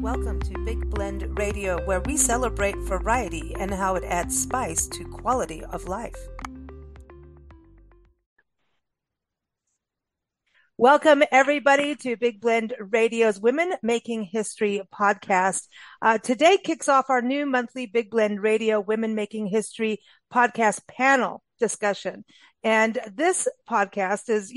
Welcome to Big Blend Radio, where we celebrate variety and how it adds spice to quality of life. Welcome, everybody, to Big Blend Radio's Women Making History podcast. Today kicks off our new monthly Big Blend Radio Women Making History podcast panel discussion. And this podcast is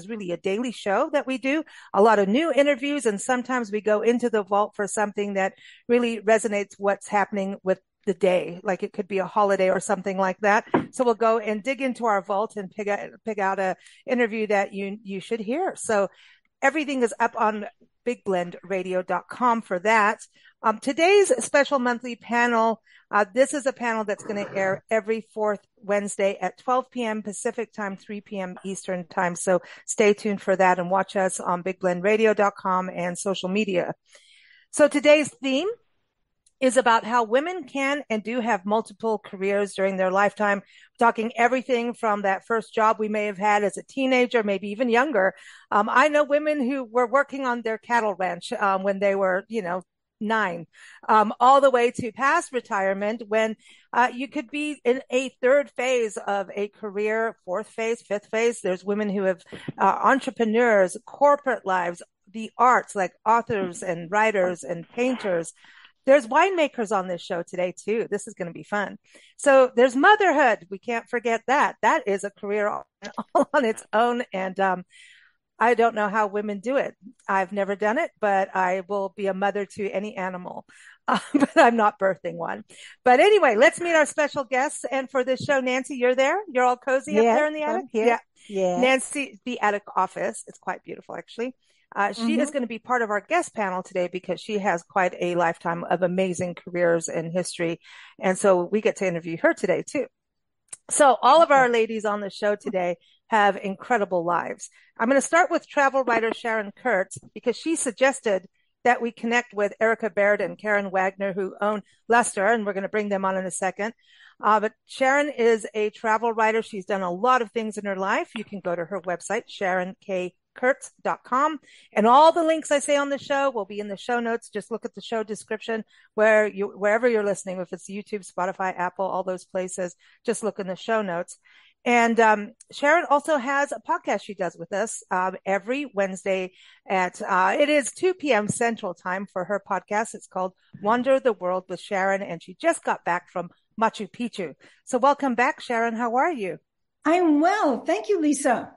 really a daily show that we do, a lot of new interviews, and sometimes we go into the vault for something that really resonates what's happening with the day, like it could be a holiday or something like that. So we'll go and dig into our vault and pick out a interview that you should hear. So everything is up on bigblendradio.com for that. Today's special monthly panel, this is a panel that's going to air every fourth Wednesday at 12 p.m. Pacific time, 3 p.m. Eastern time. So stay tuned for that and watch us on bigblendradio.com and social media. So today's theme is about how women can and do have multiple careers during their lifetime, talking everything from that first job we may have had as a teenager, maybe even younger. I know women who were working on their cattle ranch when they were, 9, all the way to past retirement when you could be in a third phase of a career, fourth phase, fifth phase. There's women who have entrepreneurs, corporate lives, the arts like authors and writers and painters. There's winemakers on this show today, too. This is going to be fun. So there's motherhood. We can't forget that. That is a career all on its own. And I don't know how women do it. I've never done it, but I will be a mother to any animal. But I'm not birthing one. But anyway, let's meet our special guests. And for this show, Nancy, you're there? You're all cozy up there in the attic? Yeah. Nancy, the attic office. It's quite beautiful, actually. She is going to be part of our guest panel today because she has quite a lifetime of amazing careers and history. And so we get to interview her today too. So all of our ladies on the show today have incredible lives. I'm going to start with travel writer Sharon Kurtz because she suggested that we connect with Erica Baird and Karen Wagner, who own Luster, and we're going to bring them on in a second. But Sharon is a travel writer. She's done a lot of things in her life. You can go to her website, SharonKKurtz.com. And all the links I say on the show will be in the show notes. Just look at the show description wherever you're listening, if it's YouTube, Spotify, Apple, all those places, just look in the show notes. And Sharon also has a podcast she does with us every Wednesday at it is 2 p.m. Central Time for her podcast. It's called Wander the World with Sharon, and she just got back from Machu Picchu. So welcome back, Sharon. How are you? I'm well. Thank you, Lisa.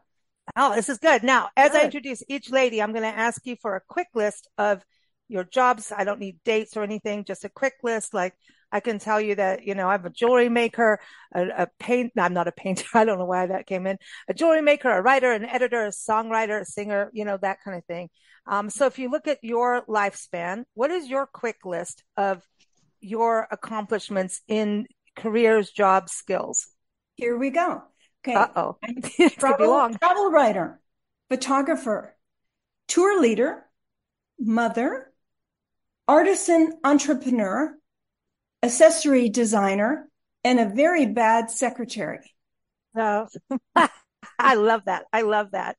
Oh, this is good. Now, as I introduce each lady, I'm going to ask you for a quick list of your jobs. I don't need dates or anything, just a quick list. Like I can tell you that, I'm a jewelry maker, I'm not a painter. I don't know why that came in. A jewelry maker, a writer, an editor, a songwriter, a singer, that kind of thing. So if you look at your lifespan, what is your quick list of your accomplishments in careers, jobs, skills? Here we go. Okay. Uh-oh. Travel writer, photographer, tour leader, mother, artisan entrepreneur, accessory designer, and a very bad secretary. Oh, I love that. I love that.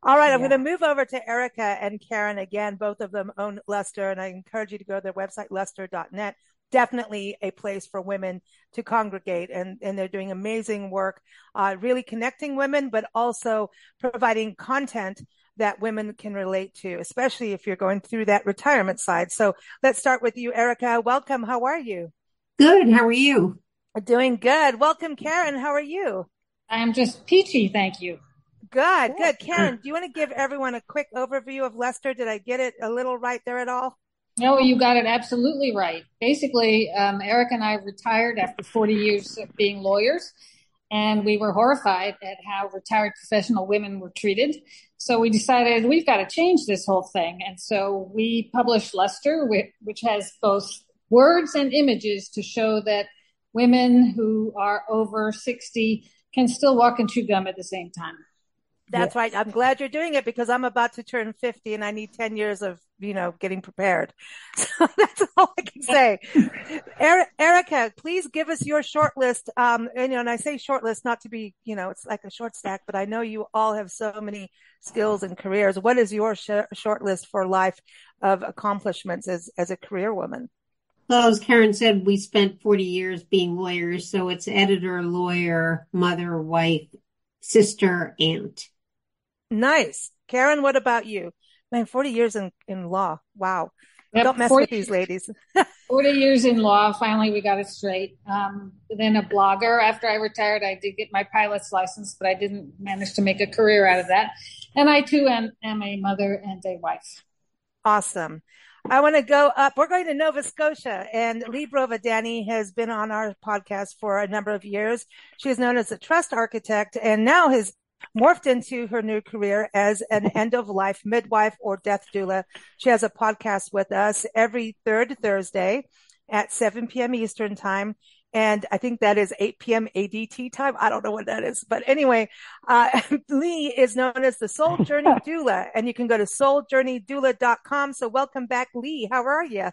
All right. I'm going to move over to Erica and Karen again. Both of them own Luster, and I encourage you to go to their website, luster.net. Definitely a place for women to congregate, and they're doing amazing work, really connecting women, but also providing content that women can relate to, especially if you're going through that retirement side. So let's start with you, Erica. Welcome. How are you? Good. How are you? Doing good. Welcome, Karen. How are you? I'm just peachy, thank you. Good. Karen, do you want to give everyone a quick overview of Luster? Did I get it a little right there at all? No, you got it absolutely right. Basically, Eric and I retired after 40 years of being lawyers, and we were horrified at how retired professional women were treated. So we decided we've got to change this whole thing. And so we published Luster, which has both words and images to show that women who are over 60 can still walk and chew gum at the same time. That's right. I'm glad you're doing it because I'm about to turn 50 and I need 10 years of, getting prepared. So that's all I can say. Erica, please give us your short list. And I say short list not to be, it's like a short stack, but I know you all have so many skills and careers. What is your short list for life of accomplishments as a career woman? Well, as Karen said, we spent 40 years being lawyers. So it's editor, lawyer, mother, wife, sister, aunt. Nice. Karen, what about you? Man, 40 years in law. Wow. Yep, Don't mess with these ladies. 40 years in law. Finally, we got it straight. Then a blogger. After I retired, I did get my pilot's license, but I didn't manage to make a career out of that. And I, too, am a mother and a wife. Awesome. I want to go up. We're going to Nova Scotia, and Lee Brovadani has been on our podcast for a number of years. She is known as a trust architect and now has morphed into her new career as an end-of-life midwife or death doula. She has a podcast with us every third Thursday at 7 p.m. Eastern time. And I think that is 8 p.m. ADT time. I don't know what that is. But anyway, Lee is known as the Soul Journey Doula, and you can go to souljourneydoula.com. So welcome back, Lee. How are you?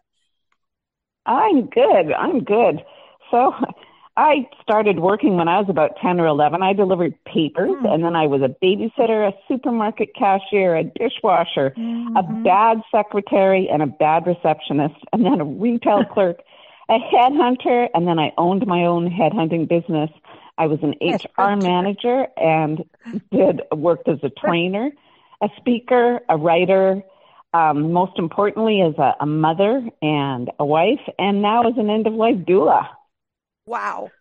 I'm good. So I started working when I was about 10 or 11. I delivered papers, and then I was a babysitter, a supermarket cashier, a dishwasher, a bad secretary, and a bad receptionist, and then a retail clerk, a headhunter, and then I owned my own headhunting business. I was an HR manager and worked as a trainer, a speaker, a writer, most importantly as a mother and a wife, and now as an end-of-life doula. Wow.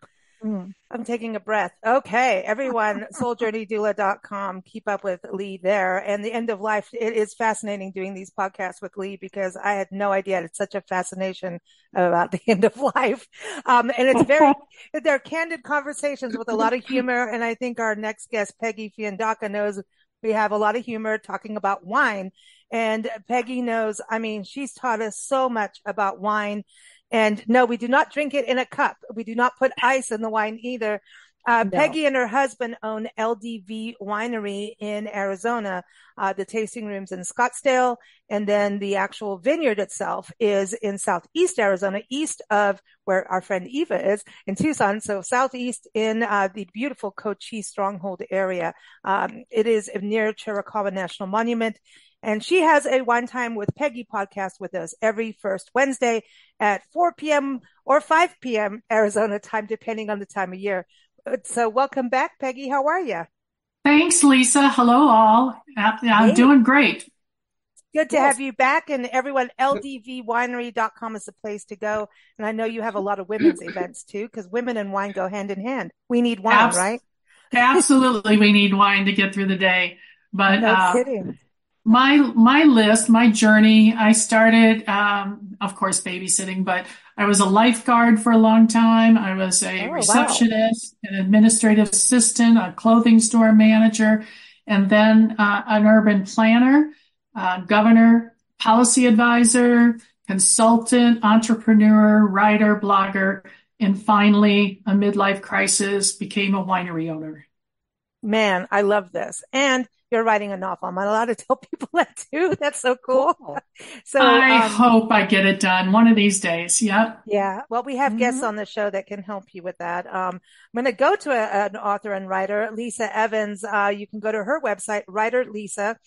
I'm taking a breath. Okay, everyone, souljourneydoula.com. Keep up with Lee there. And the end of life, it is fascinating doing these podcasts with Lee because I had no idea it's such a fascination about the end of life. And they're candid conversations with a lot of humor. And I think our next guest, Peggy Fiandaca, knows we have a lot of humor talking about wine. And Peggy knows, she's taught us so much about wine. And no, we do not drink it in a cup. We do not put ice in the wine either. No. Peggy and her husband own LDV Winery in Arizona. The tasting room's in Scottsdale. And then the actual vineyard itself is in Southeast Arizona, east of where our friend Eva is in Tucson. So Southeast in the beautiful Cochise Stronghold area. It is near Chiricahua National Monument. And she has a Wine Time with Peggy podcast with us every first Wednesday at 4 p.m. or 5 p.m. Arizona time, depending on the time of year. So welcome back, Peggy. How are you? Thanks, Lisa. Hello, all. I'm doing great. Good to have you back. And everyone, ldvwinery.com is the place to go. And I know you have a lot of women's events too, because women and wine go hand in hand. We need wine, right? Absolutely. We need wine to get through the day. But no kidding. My list, my journey, I started, of course, babysitting, but I was a lifeguard for a long time. I was a receptionist, an administrative assistant, a clothing store manager, and then an urban planner, governor, policy advisor, consultant, entrepreneur, writer, blogger, and finally, a midlife crisis, became a winery owner. Man, I love this. And you're writing a novel. Am I allowed to tell people that too? That's so cool. So I hope I get it done one of these days. Yep. Yeah. Well, we have guests on the show that can help you with that. I'm going to go to an author and writer, Lisa Evans. You can go to her website, Writer Lisa.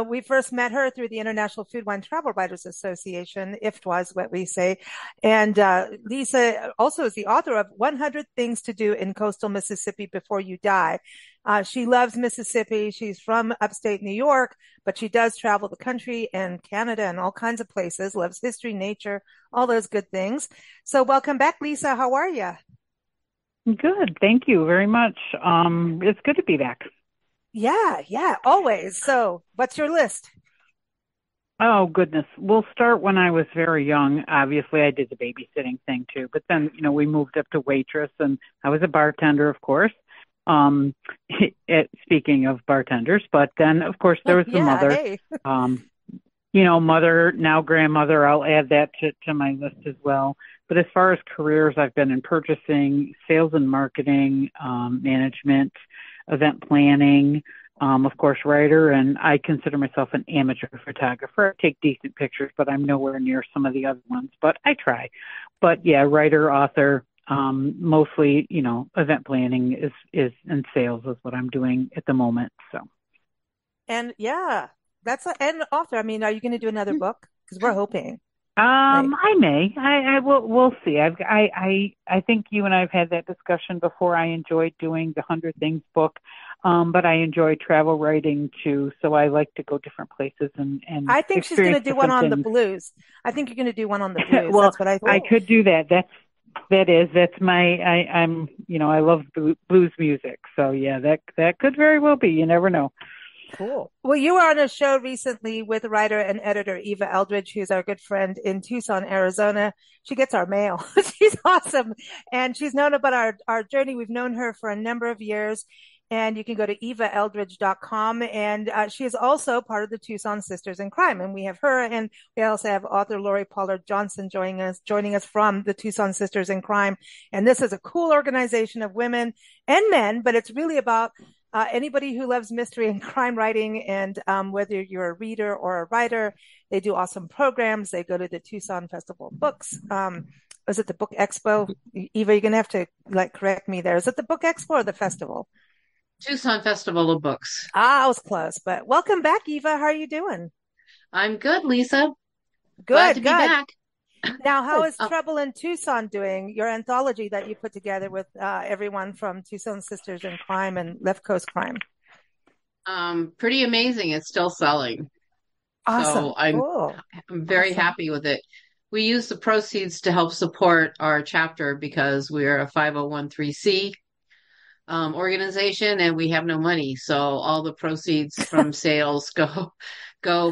We first met her through the International Food Wine Travel Writers Association, IFTWA is what we say. And Lisa also is the author of 100 Things to Do in Coastal Mississippi Before You Die. She loves Mississippi. She's from upstate New York, but she does travel the country and Canada and all kinds of places, loves history, nature, all those good things. So welcome back, Lisa. How are you? Good. Thank you very much. It's good to be back. Yeah, always. So what's your list? Oh, goodness. We'll start when I was very young. Obviously, I did the babysitting thing too, but then, we moved up to waitress and I was a bartender, of course. Speaking of bartenders, but then of course there was the mother, hey. Mother, now grandmother, I'll add that to my list as well. But as far as careers, I've been in purchasing, sales and marketing, management, event planning, of course, writer, and I consider myself an amateur photographer. I take decent pictures, but I'm nowhere near some of the other ones, but I try. But yeah, writer, author, mostly, event planning is and sales is what I'm doing at the moment. So. And yeah, and author. I mean, are you going to do another book? Because we're hoping. I may. I will. We'll see. I think you and I have had that discussion before. I enjoyed doing the 100 Things book, but I enjoy travel writing too. So I like to go different places and. I think she's going to do one on the blues. I think you're going to do one on the blues. Well, that's what I thought. I could do that. That's my. I'm. I love blues music. So yeah, that could very well be. You never know. Cool. Well, you were on a show recently with writer and editor Eva Eldridge, who's our good friend in Tucson, Arizona. She gets our mail. She's awesome. And she's known about our journey. We've known her for a number of years. And you can go to evaeldridge.com. And she is also part of the Tucson Sisters in Crime. And we have her, and we also have author Lori Pollard Johnson joining us from the Tucson Sisters in Crime. And this is a cool organization of women and men, but it's really about anybody who loves mystery and crime writing, and whether you're a reader or a writer, they do awesome programs. They go to the Tucson Festival of Books. Was it the Book Expo? Eva, you're going to have to correct me there. Is it the Book Expo or the festival? Tucson Festival of Books. I was close, but welcome back, Eva. How are you doing? I'm good, Lisa. Good, Glad to be back. Now, how is Trouble in Tucson doing? Your anthology that you put together with everyone from Tucson Sisters in Crime and Left Coast Crime. Pretty amazing. It's still selling. Awesome. So I'm very happy with it. We use the proceeds to help support our chapter because we're a 501(c)(3) organization and we have no money. So all the proceeds from sales go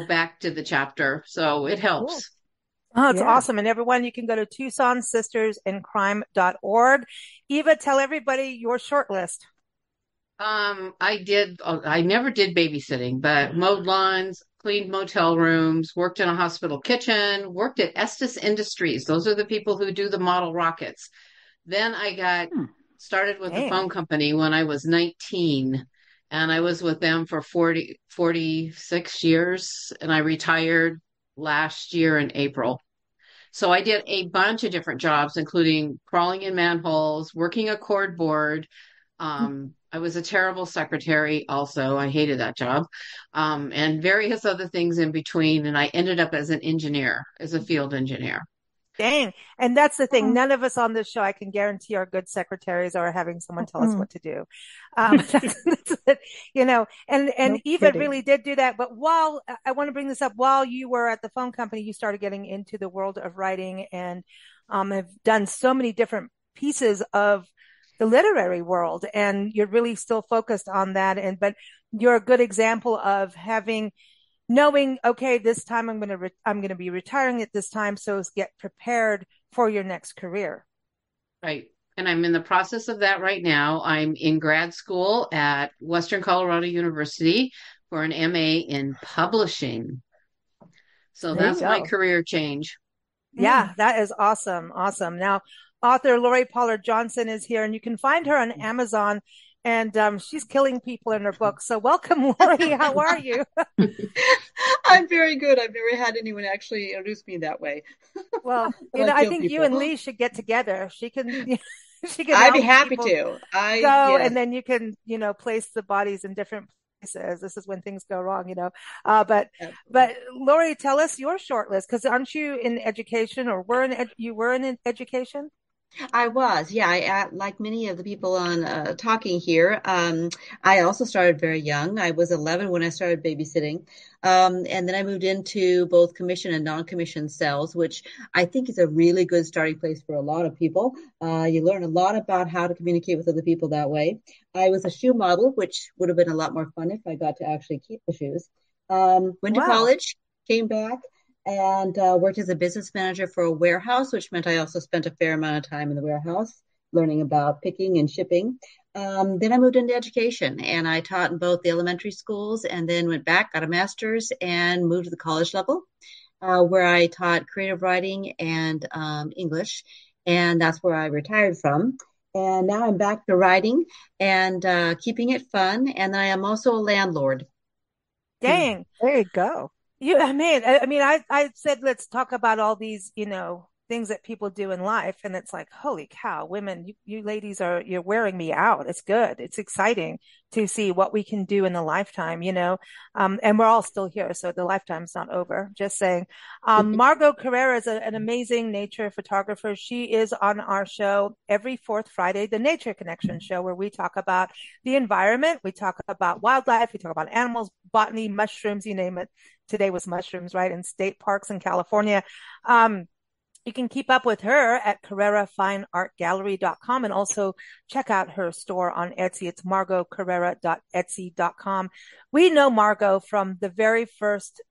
back to the chapter. So it helps. Cool. Oh, it's awesome. And everyone, you can go to TucsonSistersInCrime.org. Eva, tell everybody your short list. I never did babysitting, but mowed lawns, cleaned motel rooms, worked in a hospital kitchen, worked at Estes Industries. Those are the people who do the model rockets. Then I got started with the phone company when I was 19, and I was with them for 46 years, and I retired last year in April. So I did a bunch of different jobs, including crawling in manholes, working a cord board. I was a terrible secretary also. I hated that job. And various other things in between. And I ended up as a field engineer. Dang. And that's the thing. None of us on this show, I can guarantee, are good secretaries or having someone tell us what to do. And Eva really did do that. But I want to bring this up, while you were at the phone company, you started getting into the world of writing and have done so many different pieces of the literary world. And you're really still focused on that. But you're a good example of knowing, okay, this time I'm going to be retiring at this time. So get prepared for your next career. Right. And I'm in the process of that right now. I'm in grad school at Western Colorado University for an MA in publishing. So that's my career change. Yeah, that is awesome. Awesome. Now, author Lori Pollard Johnson is here, and you can find her on Amazon. And she's killing people in her book. So welcome, Lori. How are you? I'm very good. I've never had anyone actually introduce me that way. Well, I think you and Lee should get together. She can. I'd be happy to. And then you can, place the bodies in different places. This is when things go wrong, But Lori, tell us your short list, because aren't you in education, or you were in education? I was, yeah. Like many of the people on talking here, I also started very young. I was 11 when I started babysitting. And then I moved into both commission and non-commissioned sales, which I think is a really good starting place for a lot of people. You learn a lot about how to communicate with other people that way. I was a shoe model, which would have been a lot more fun if I got to actually keep the shoes. Went to college, came back, and worked as a business manager for a warehouse, which meant I also spent a fair amount of time in the warehouse learning about picking and shipping. Then I moved into education, and I taught in both the elementary schools, and then went back, got a master's, and moved to the college level, where I taught creative writing and English, and that's where I retired from. And now I'm back to writing and keeping it fun. And I am also a landlord. Dang, there you go. I said, let's talk about all these, things that people do in life. And it's like, holy cow, women, you ladies you're wearing me out. It's good. It's exciting to see what we can do in a lifetime, and we're all still here. So the lifetime's not over, just saying. Margot Carrera is an amazing nature photographer. She is on our show every fourth Friday, the Nature Connection show, where we talk about the environment. We talk about wildlife. We talk about animals, botany, mushrooms, you name it. Today was mushrooms, right? In state parks in California. You can keep up with her at CarreraFineArtGallery.com and also check out her store on Etsy. It's MargotCarrera.etsy.com. We know Margot from the very first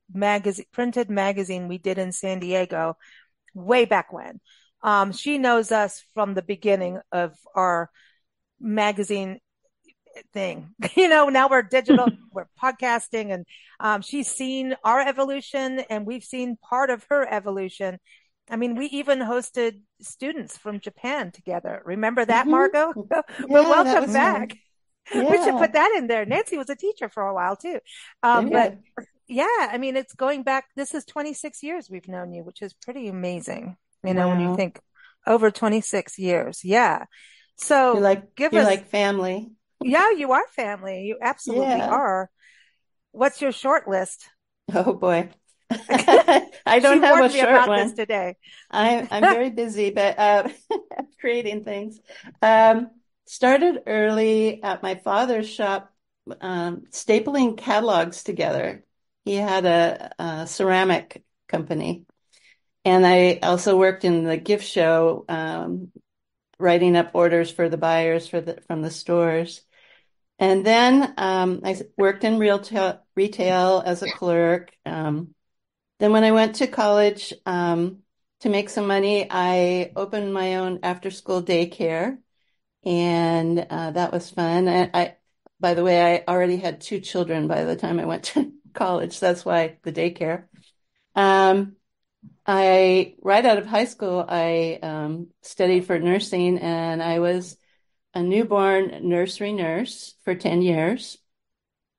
printed magazine we did in San Diego way back when. She knows us from the beginning of our magazine thing. Now we're digital, we're podcasting, and she's seen our evolution and we've seen part of her evolution. I mean, we even hosted students from Japan together. Remember that, Margot? Yeah, Well, welcome back. Yeah. We should put that in there. Nancy was a teacher for a while too. But yeah, I mean, it's going back. This is 26 years we've known you, which is pretty amazing. When you think over 26 years. Yeah. So you're like family. Yeah, you are family. You absolutely are. What's your short list? Oh boy. I don't have a short one this today. I'm very busy, but creating things. Started early at my father's shop, stapling catalogs together. He had a ceramic company, and I also worked in the gift show, writing up orders for the buyers from the stores. And then I worked in retail as a clerk. Then when I went to college to make some money, I opened my own after-school daycare, and that was fun. By the way, I already had 2 children by the time I went to college. That's why the daycare. Right out of high school, I studied for nursing, and I was a newborn nursery nurse for 10 years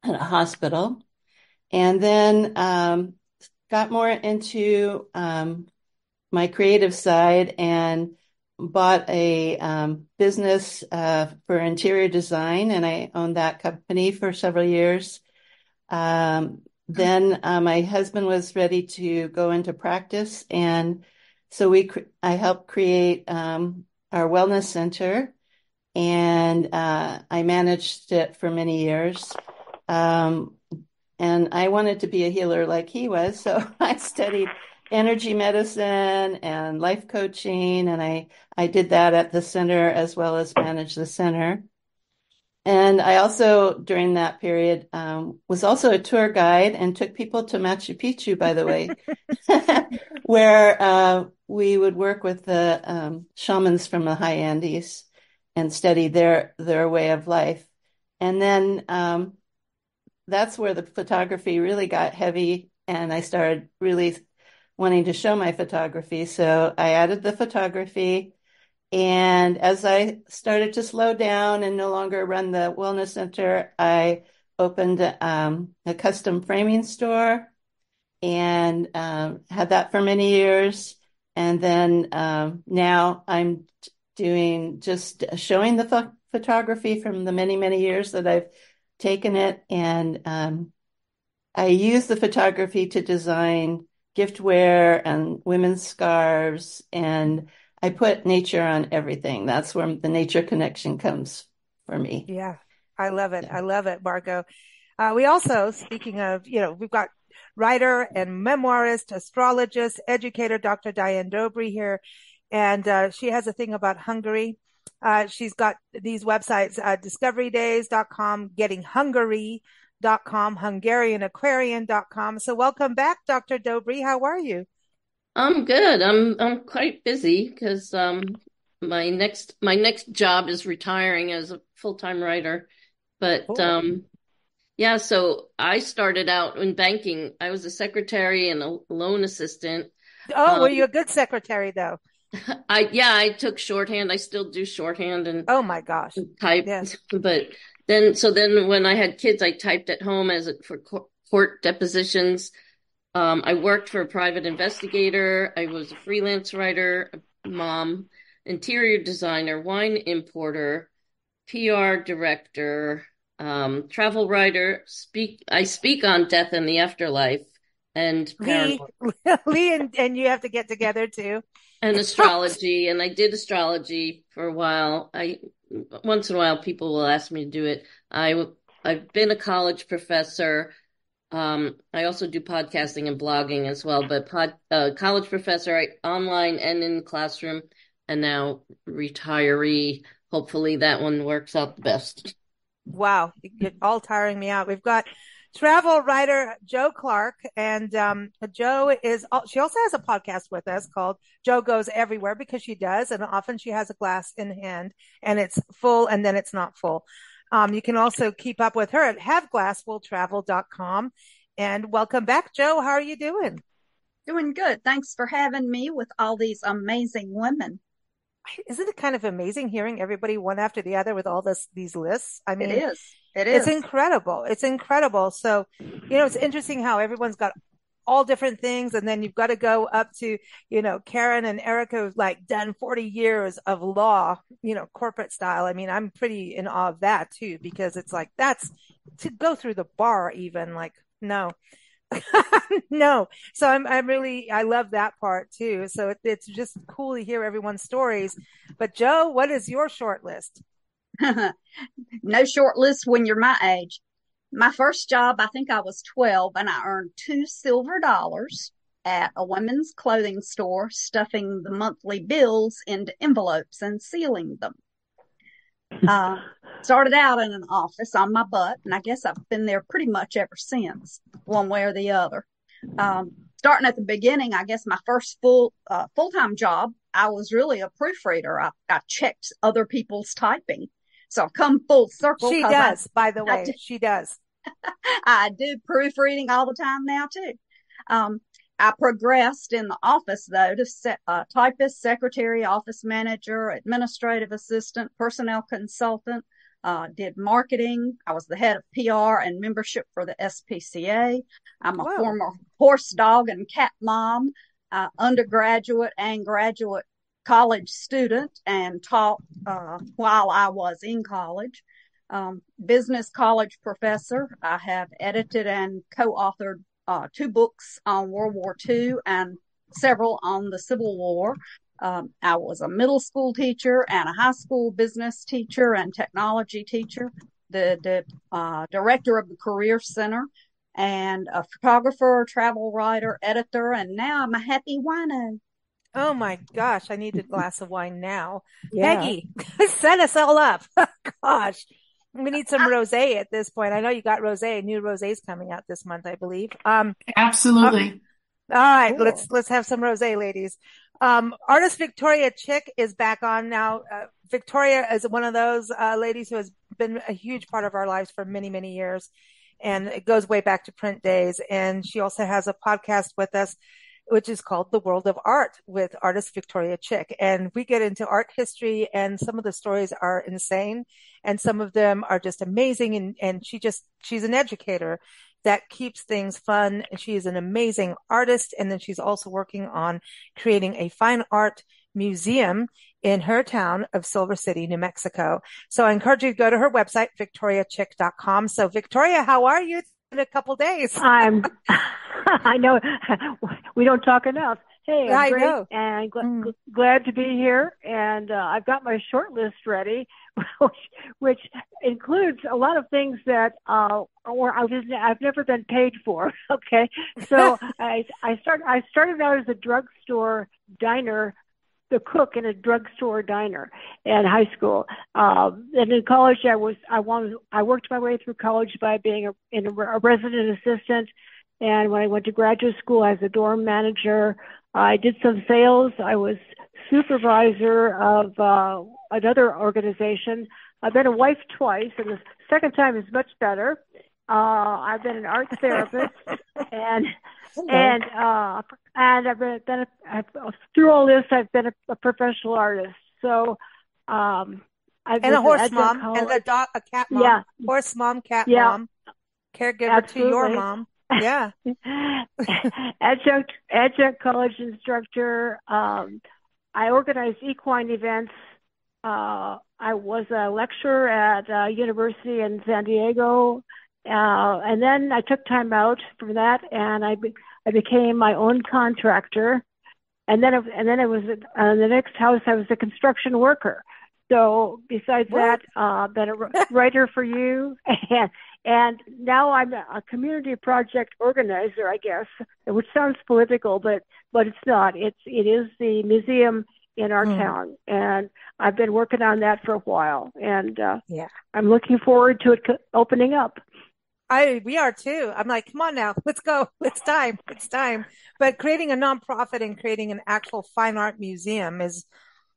at a hospital, and then got more into my creative side and bought a business for interior design, and I owned that company for several years. Then my husband was ready to go into practice, and so I helped create our wellness center, and I managed it for many years. And I wanted to be a healer like he was, so I studied energy medicine and life coaching, and I did that at the center as well as managed the center. And I also, during that period, was also a tour guide and took people to Machu Picchu, by the way, where we would work with the shamans from the high Andes and study their way of life. And then that's where the photography really got heavy, and I started really wanting to show my photography. So I added the photography. And as I started to slow down and no longer run the wellness center, I opened a custom framing store and had that for many years. And then now I'm doing just showing the photography from the many, many years that I've taken it. And I use the photography to design giftware and women's scarves, and I put nature on everything. That's where the nature connection comes for me. Yeah, I love it. I love it, Margot. We also, speaking of, we've got writer and memoirist, astrologist, educator, Dr. Diane Dobry here. And she has a thing about Hungary. She's got these websites, discoverydays.com, gettinghungary.com, hungarianaquarian.com. So welcome back, Dr. Dobry. How are you? I'm good. I'm quite busy because my next job is retiring as a full-time writer. But Cool. yeah, so I started out in banking. I was a secretary and a loan assistant. Oh, were you a good secretary though? I took shorthand. I still do shorthand and oh my gosh, type. yes. But then when I had kids, I typed at home for court depositions. I worked for a private investigator. I was a freelance writer, mom, interior designer, wine importer, PR director, travel writer. I speak on death and the afterlife and Lee and you have to get together too. And astrology, and I did astrology for a while. Once in a while people will ask me to do it. I've been a college professor. I also do podcasting and blogging as well, but college professor, online and in the classroom, and now retiree. Hopefully that one works out the best. Wow, you're all tiring me out. We've got travel writer Jo Clark, and Jo she also has a podcast with us called Jo Goes Everywhere, because she does, and often she has a glass in hand and it's full and then it's not full. You can also keep up with her at haveglasswilltravel.com. And welcome back, Jo. How are you doing? Doing good. Thanks for having me with all these amazing women. Isn't it kind of amazing hearing everybody one after the other with all these lists? I mean, it is. It's incredible. It's incredible. So, it's interesting how everyone's got all different things. And then you've got to go up to, Karen and Erica who've like done 40 years of law, corporate style. I mean, I'm pretty in awe of that too, because it's like, that's to go through the bar even, like, no. No. So I love that part too. So it's just cool to hear everyone's stories. But Jo, what is your short list? No short list when you're my age. My first job, I think I was 12, and I earned $2 silver at a women's clothing store, stuffing the monthly bills into envelopes and sealing them. Started out in an office on my butt, and I guess I've been there pretty much ever since, one way or the other. Starting at the beginning, I guess my first full-time job, I was really a proofreader. I checked other people's typing. So I've come full circle. She does, by the way. She does. I do proofreading all the time now, too. I progressed in the office, though, to typist, secretary, office manager, administrative assistant, personnel consultant, did marketing. I was the head of PR and membership for the SPCA. I'm a former horse, dog, and cat mom, undergraduate and graduate college student, and taught while I was in college. Business college professor. I have edited and co-authored 2 books on World War II and several on the Civil War. I was a middle school teacher and a high school business teacher and technology teacher, the director of the Career Center, and a photographer, travel writer, editor, and now I'm a happy wino. Oh my gosh, I need a glass of wine now. Yeah. Peggy, set us all up. Gosh, we need some rosé at this point. I know you got rosé. New rosé's coming out this month, I believe. Absolutely. All right, Cool. let's have some rosé, ladies. Artist Victoria Chick is back on now. Victoria is one of those ladies who has been a huge part of our lives for many, many years, and it goes way back to print days. And she also has a podcast with us, which is called The World of Art with Artist Victoria Chick. And we get into art history, and some of the stories are insane and some of them are just amazing. And she's an educator that keeps things fun. And she is an amazing artist. And then she's also working on creating a fine art museum in her town of Silver City, New Mexico. So I encourage you to go to her website, victoriachick.com. So Victoria, how are you? In a couple days. I know we don't talk enough. Hey, I'm great, know. And glad to be here. And I've got my short list ready, which includes a lot of things that I've never been paid for. Okay, so I started out as a drugstore diner, the cook in a drugstore diner in high school. And in college, I worked my way through college by being a resident assistant. And when I went to graduate school as a dorm manager, I did some sales. I was supervisor of another organization. I've been a wife twice, and the second time is much better. I've been an art therapist, and through all this, I've been a professional artist. So, I've and been a horse at mom, college. and a cat mom, Yeah, horse mom, cat yeah, mom, caregiver to your absolutely. mom. Yeah. Adjunct college instructor. I organized equine events. I was a lecturer at a university in San Diego, and then I took time out from that, and I became my own contractor. And then it was the next house. I was a construction worker. So besides that, been a writer for you, and now I'm a community project organizer, I guess, which sounds political, but it's not. It is the museum in our town, and I've been working on that for a while, and I'm looking forward to it opening up. We are too. I'm like, come on now, let's go. It's time. But creating a nonprofit and creating an actual fine art museum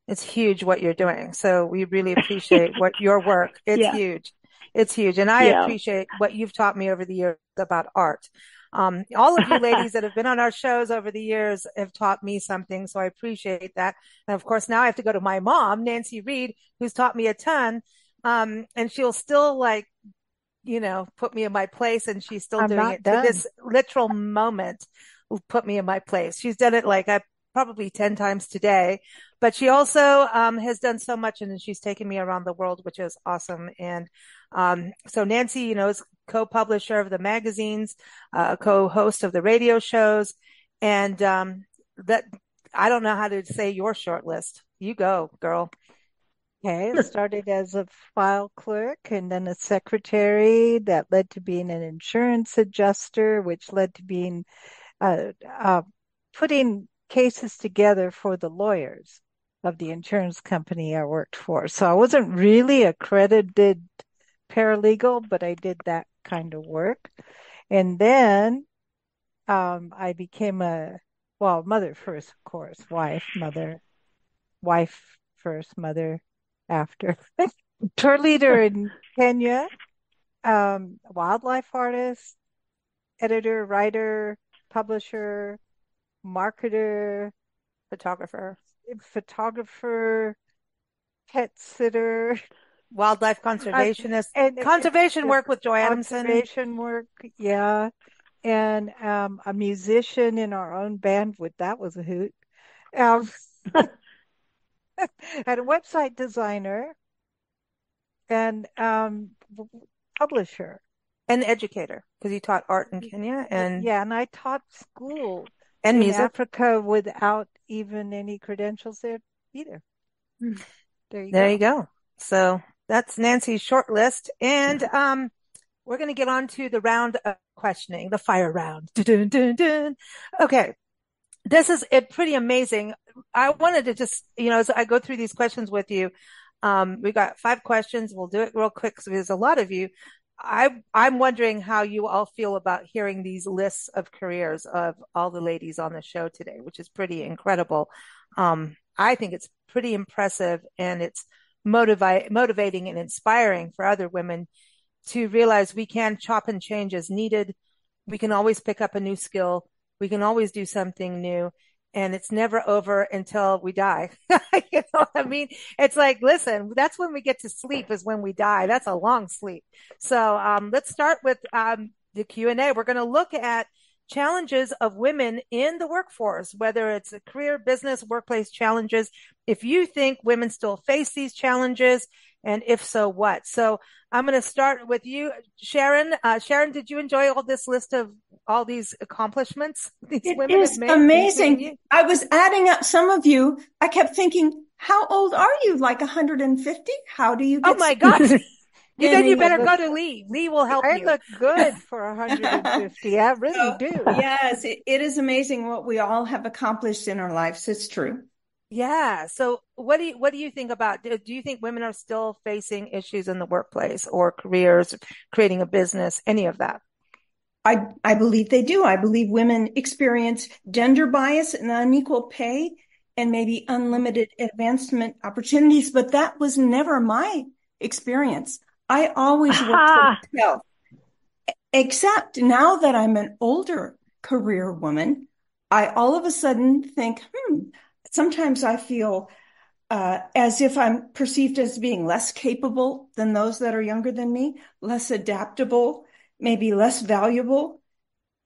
it's huge what you're doing. So we really appreciate your work. It's huge. It's huge. And I appreciate what you've taught me over the years about art. All of you ladies that have been on our shows over the years have taught me something. So I appreciate that. And of course, now I have to go to my mom, Nancy Reed, who's taught me a ton. And she'll still put me in my place, and she's still doing it to this literal moment. Put me in my place. She's done it probably 10 times today, but she also has done so much, and she's taken me around the world, which is awesome. And so Nancy, is co-publisher of the magazines, co-host of the radio shows, and that I don't know how to say your short list. You go, girl. Okay, I started as a file clerk and then a secretary that led to being an insurance adjuster, which led to being putting cases together for the lawyers of the insurance company I worked for. So I wasn't really accredited paralegal, but I did that kind of work. And then I became mother first, of course, wife first, mother after. Tour leader in Kenya, wildlife artist, editor, writer, publisher, marketer, photographer, pet sitter, wildlife conservationist, and conservation work with Joy Adamson. Conservation work, yeah. And a musician in our own band. That was a hoot. And a website designer and publisher. And educator, because you taught art in Kenya. And I taught school and in music. Africa without even any credentials there either. There you go. So that's Nancy's short list. And we're going to get on to the round of questioning, the fire round. Dun, dun, dun. Okay. This is pretty amazing. I wanted to just, as I go through these questions with you, we got 5 questions. We'll do it real quick because there's a lot of you. I'm wondering how you all feel about hearing these lists of careers of all the ladies on the show today, which is pretty incredible. I think it's pretty impressive, and it's motivating and inspiring for other women to realize we can chop and change as needed. We can always pick up a new skill. We can always do something new, and it's never over until we die. You know what I mean? It's like, listen, that's when we get to sleep, is when we die. That's a long sleep. So let's start with the Q&A. We're going to look at challenges of women in the workforce, whether it's a career, business, workplace challenges. If you think women still face these challenges, and if so, what? So I'm going to start with you, Sharon. Sharon, did you enjoy all this list of all these accomplishments these women have made? Amazing. I was adding up some of you. I kept thinking, how old are you? Like 150? How do you get? Oh my gosh. Then you better go to Lee. Lee will help you. I look good for 150. I really do. Yes, it is amazing what we all have accomplished in our lives. It's true. Yeah. So what do you think about, do you think women are still facing issues in the workplace or careers, creating a business, any of that? I believe they do. I believe women experience gender bias and unequal pay and maybe unlimited advancement opportunities, but that was never my experience. I always worked for myself. Except now that I'm an older career woman, I all of a sudden think, sometimes I feel as if I'm perceived as being less capable than those that are younger than me, less adaptable, maybe less valuable,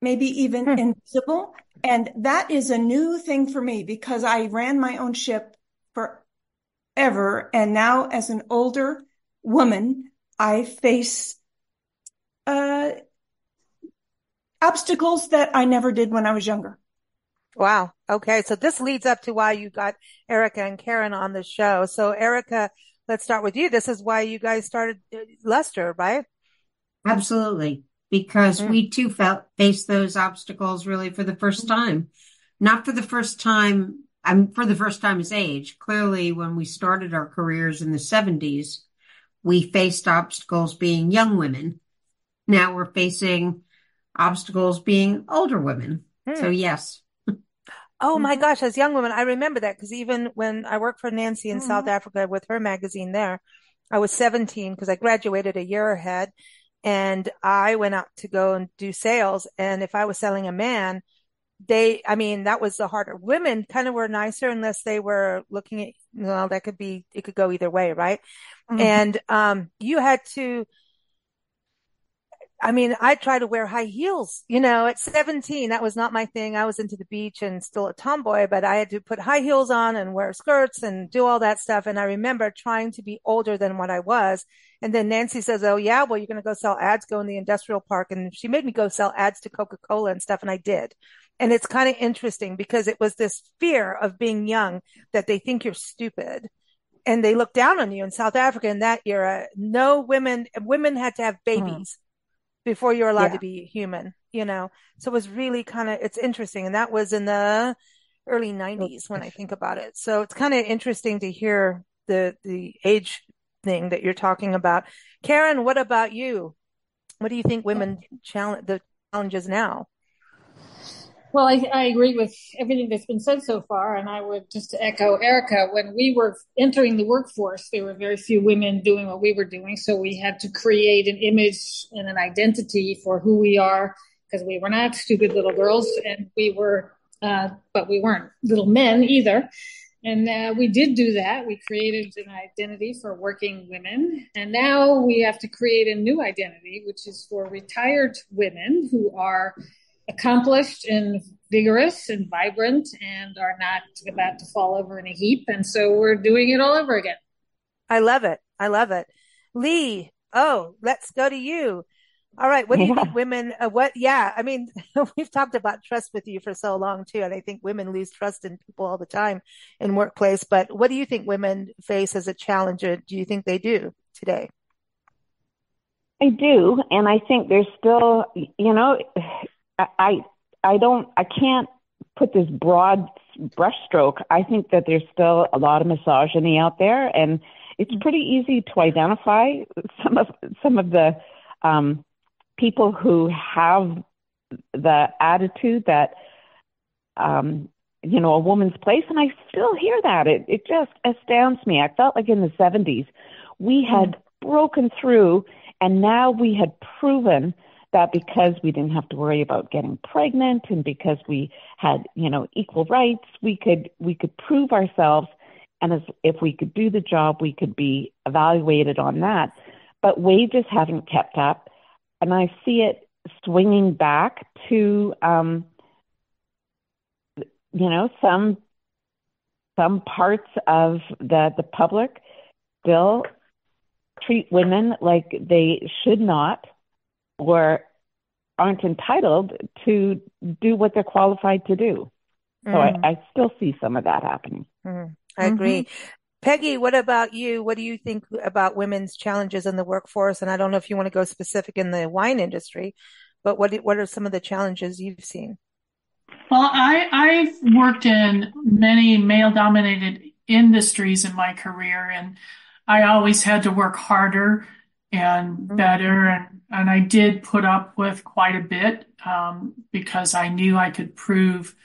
maybe even invisible. And that is a new thing for me because I ran my own ship forever. And now as an older woman, I face obstacles that I never did when I was younger. Wow. Okay. So this leads up to why you got Erica and Karen on the show. So Erica, let's start with you. This is why you guys started Luster, right? Absolutely. Because we too faced those obstacles really for the first time. Not for the first time, for the first time as age. Clearly, when we started our careers in the 70s, we faced obstacles being young women. Now we're facing obstacles being older women. So yes. Oh my gosh, as young women, I remember that because even when I worked for Nancy in South Africa with her magazine there, I was 17 because I graduated a year ahead and I went out to go and do sales. And if I was selling a man, that was the harder. Women kind of were nicer unless they were looking at, it could go either way, right? And you had to, I tried to wear high heels, at 17, that was not my thing. I was into the beach and still a tomboy, but I had to put high heels on and wear skirts and do all that stuff. And I remember trying to be older than what I was. And then Nancy says, oh yeah, well, you're going to go sell ads, go in the industrial park. And she made me go sell ads to Coca-Cola and stuff. And I did. And it's kind of interesting because it was this fear of being young that they think you're stupid. And they look down on you in South Africa in that era. No women had to have babies before you're allowed to be human, So it was really it's interesting. And that was in the early 90s when I think about it. So it's kind of interesting to hear the age thing that you're talking about. Karen, what about you? What do you think the challenges now? Well, I agree with everything that's been said so far. And I would just echo Erica, when we were entering the workforce, there were very few women doing what we were doing. So we had to create an image and an identity for who we are, because we were not stupid little girls and but we weren't little men either. And we did do that. We created an identity for working women. And now we have to create a new identity, which is for retired women who are accomplished and vigorous and vibrant and are not about to fall over in a heap. And so we're doing it all over again. I love it. Lee, let's go to you. All right. What do you think women, we've talked about trust with you for so long too. And I think women lose trust in people all the time in workplace, but what do you think women face as a challenge? Or do you think they do today? I do. And I think there's still, I can't put this broad brushstroke. I think that there's still a lot of misogyny out there, and it's pretty easy to identify some of the people who have the attitude that a woman's place, and I still hear that. It just astounds me. I felt like in the 70s we had broken through, and now we had proven that because we didn't have to worry about getting pregnant and because we had, equal rights, we could prove ourselves. And if we could do the job, we could be evaluated on that. But wages haven't kept up. And I see it swinging back to, some parts of the public still treat women like they should not, or aren't entitled to do what they're qualified to do. So I still see some of that happening. I agree. Peggy, what about you? What do you think about women's challenges in the workforce? And I don't know if you want to go specific in the wine industry, but what are some of the challenges you've seen? Well, I've worked in many male-dominated industries in my career, and I always had to work harder and better. And I did put up with quite a bit because I knew I could prove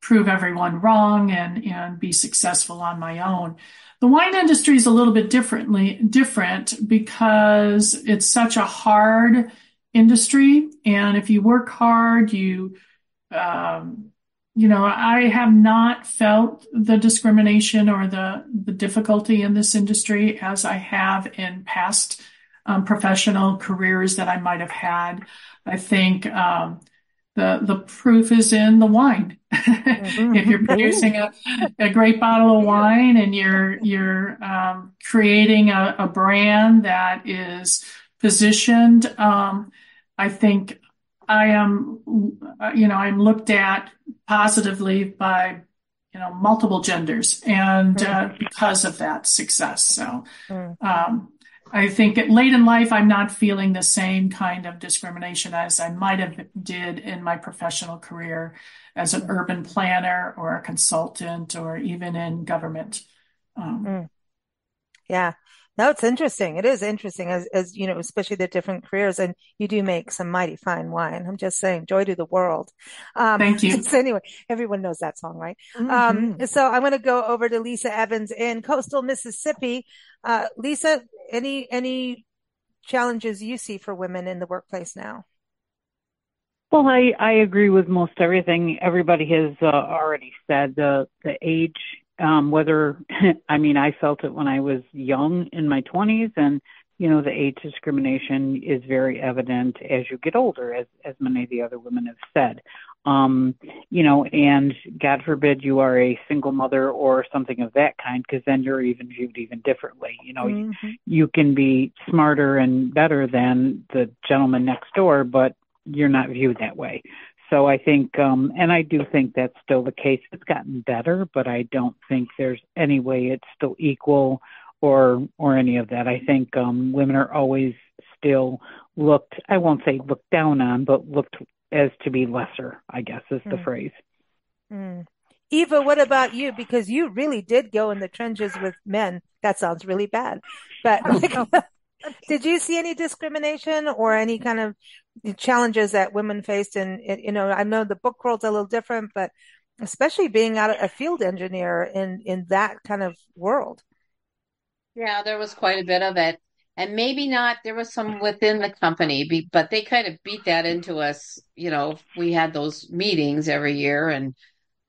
everyone wrong and be successful on my own. The wine industry is a little bit different because it's such a hard industry. And if you work hard, I have not felt the discrimination or the difficulty in this industry as I have in past professional careers that I might have had. I think the proof is in the wine. If you're producing a great bottle of wine and you're creating a brand that is positioned, I think I'm looked at positively by, multiple genders and because of that success. So, I think late in life, I'm not feeling the same kind of discrimination as I might have did in my professional career as an urban planner or a consultant or even in government. Yeah. No, it's interesting. It is interesting as especially the different careers, and you do make some mighty fine wine. I'm just saying, joy to the world. Thank you. So anyway, everyone knows that song, right? So I'm going to go over to Lisa Evans in coastal Mississippi. Lisa, any challenges you see for women in the workplace now? Well, I agree with most everything everybody has already said. The age, I felt it when I was young in my 20s, and the age discrimination is very evident as you get older, as many of the other women have said. And God forbid you are a single mother or something of that kind, because then you're even viewed even differently. You can be smarter and better than the gentleman next door, but you're not viewed that way. So I think, and I do think that's still the case. It's gotten better, but I don't think there's any way it's still equal or any of that. I think women are always still looked, I won't say looked down on, but looked as to be lesser, I guess is the phrase. Eva, what about you? Because you really did go in the trenches with men. That sounds really bad. But did you see any discrimination or any kind of challenges that women faced? And, I know the book world's a little different, but especially being a field engineer in that kind of world. Yeah, there was quite a bit of it. And maybe not, there was some within the company, but they kind of beat that into us. We had those meetings every year.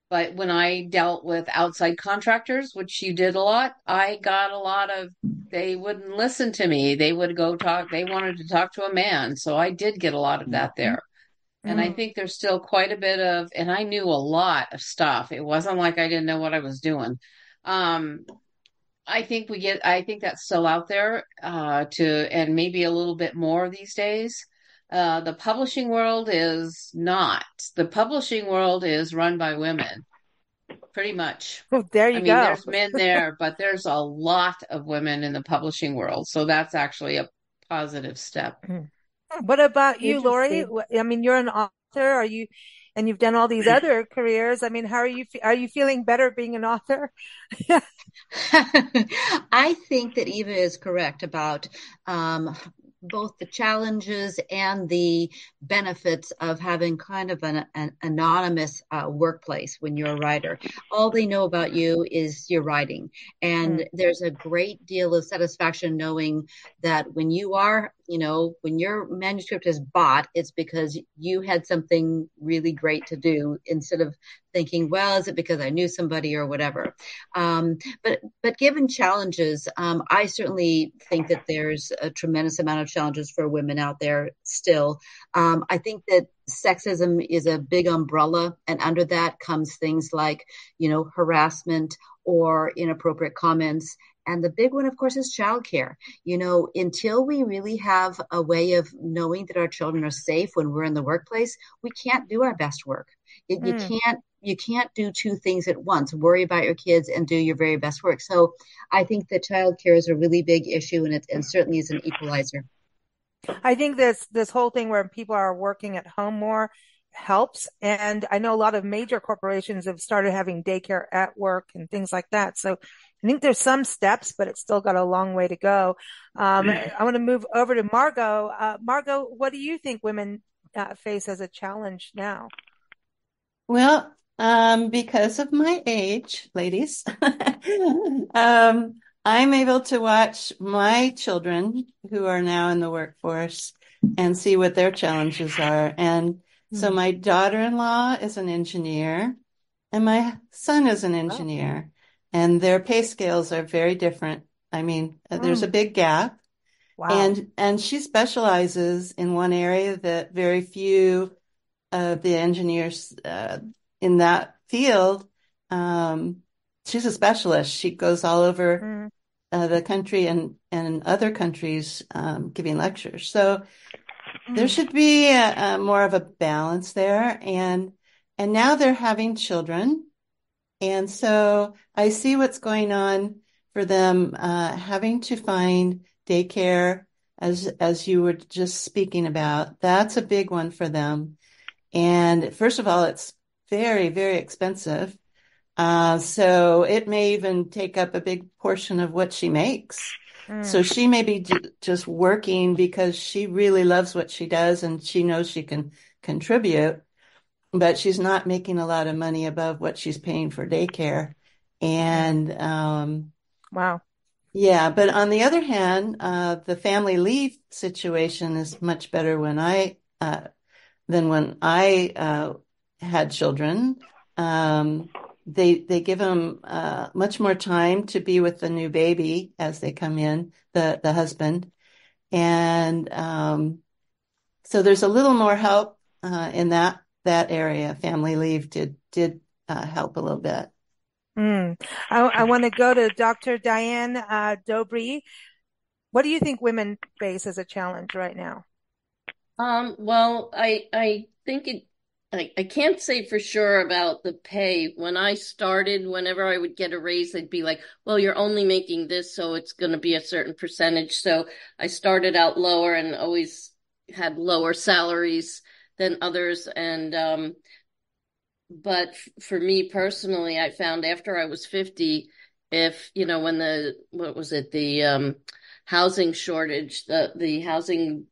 But when I dealt with outside contractors, which you did a lot, I got a lot of, they wouldn't listen to me. They would go talk, they wanted to talk to a man. So I did get a lot of that there. And I think there's still quite a bit of, and I knew a lot of stuff. It wasn't like I didn't know what I was doing. I think that's still out there, and maybe a little bit more these days. The publishing world is not. The publishing world is run by women, pretty much. Oh, there you go. There's men there, but there's a lot of women in the publishing world. So that's actually a positive step. What about you, Lori? You're an author. And you've done all these other careers. How are you? Are you feeling better being an author? I think that Eva is correct about both the challenges and the benefits of having kind of an anonymous workplace when you're a writer. All they know about you is your writing. And there's a great deal of satisfaction knowing that when you are, when your manuscript is bought, it's because you had something really great to do instead of thinking, well, is it because I knew somebody or whatever? But given challenges, I certainly think that there's a tremendous amount of challenges for women out there still. I think that sexism is a big umbrella, and under that comes things like, harassment or inappropriate comments. And the big one, of course, is childcare. Until we really have a way of knowing that our children are safe when we're in the workplace, we can't do our best work. You can't do two things at once, worry about your kids and do your very best work. So I think that childcare is a really big issue, and certainly is an equalizer. I think this whole thing where people are working at home more helps. And I know a lot of major corporations have started having daycare at work and things like that. So I think there's some steps, but it's still got a long way to go. I want to move over to Margot. Margot, what do you think women face as a challenge now? Well, because of my age, ladies, I'm able to watch my children who are now in the workforce and see what their challenges are. And so my daughter-in-law is an engineer and my son is an engineer, and their pay scales are very different. I mean, there's a big gap. Wow. And she specializes in one area that very few of the engineers in that field. She's a specialist. She goes all over the country and other countries giving lectures. So there should be more of a balance there. And now they're having children. And so I see what's going on for them having to find daycare, as you were just speaking about. That's a big one for them. And first of all, it's very, very expensive. So it may even take up a big portion of what she makes. So she may be just working because she really loves what she does and she knows she can contribute, but she's not making a lot of money above what she's paying for daycare. And wow. Yeah, but on the other hand, the family leave situation is much better than when I had children. They give them much more time to be with the new baby as they come in, the husband, and so there's a little more help in that area. Family leave did help a little bit. I want to go to Dr. Diane Dobry. What do you think women face as a challenge right now? Well, I think I can't say for sure about the pay. When I started, whenever I would get a raise, they'd be like, well, you're only making this, so it's going to be a certain percentage. So I started out lower and always had lower salaries than others. And but for me personally, I found after I was 50, when the housing shortage, the housing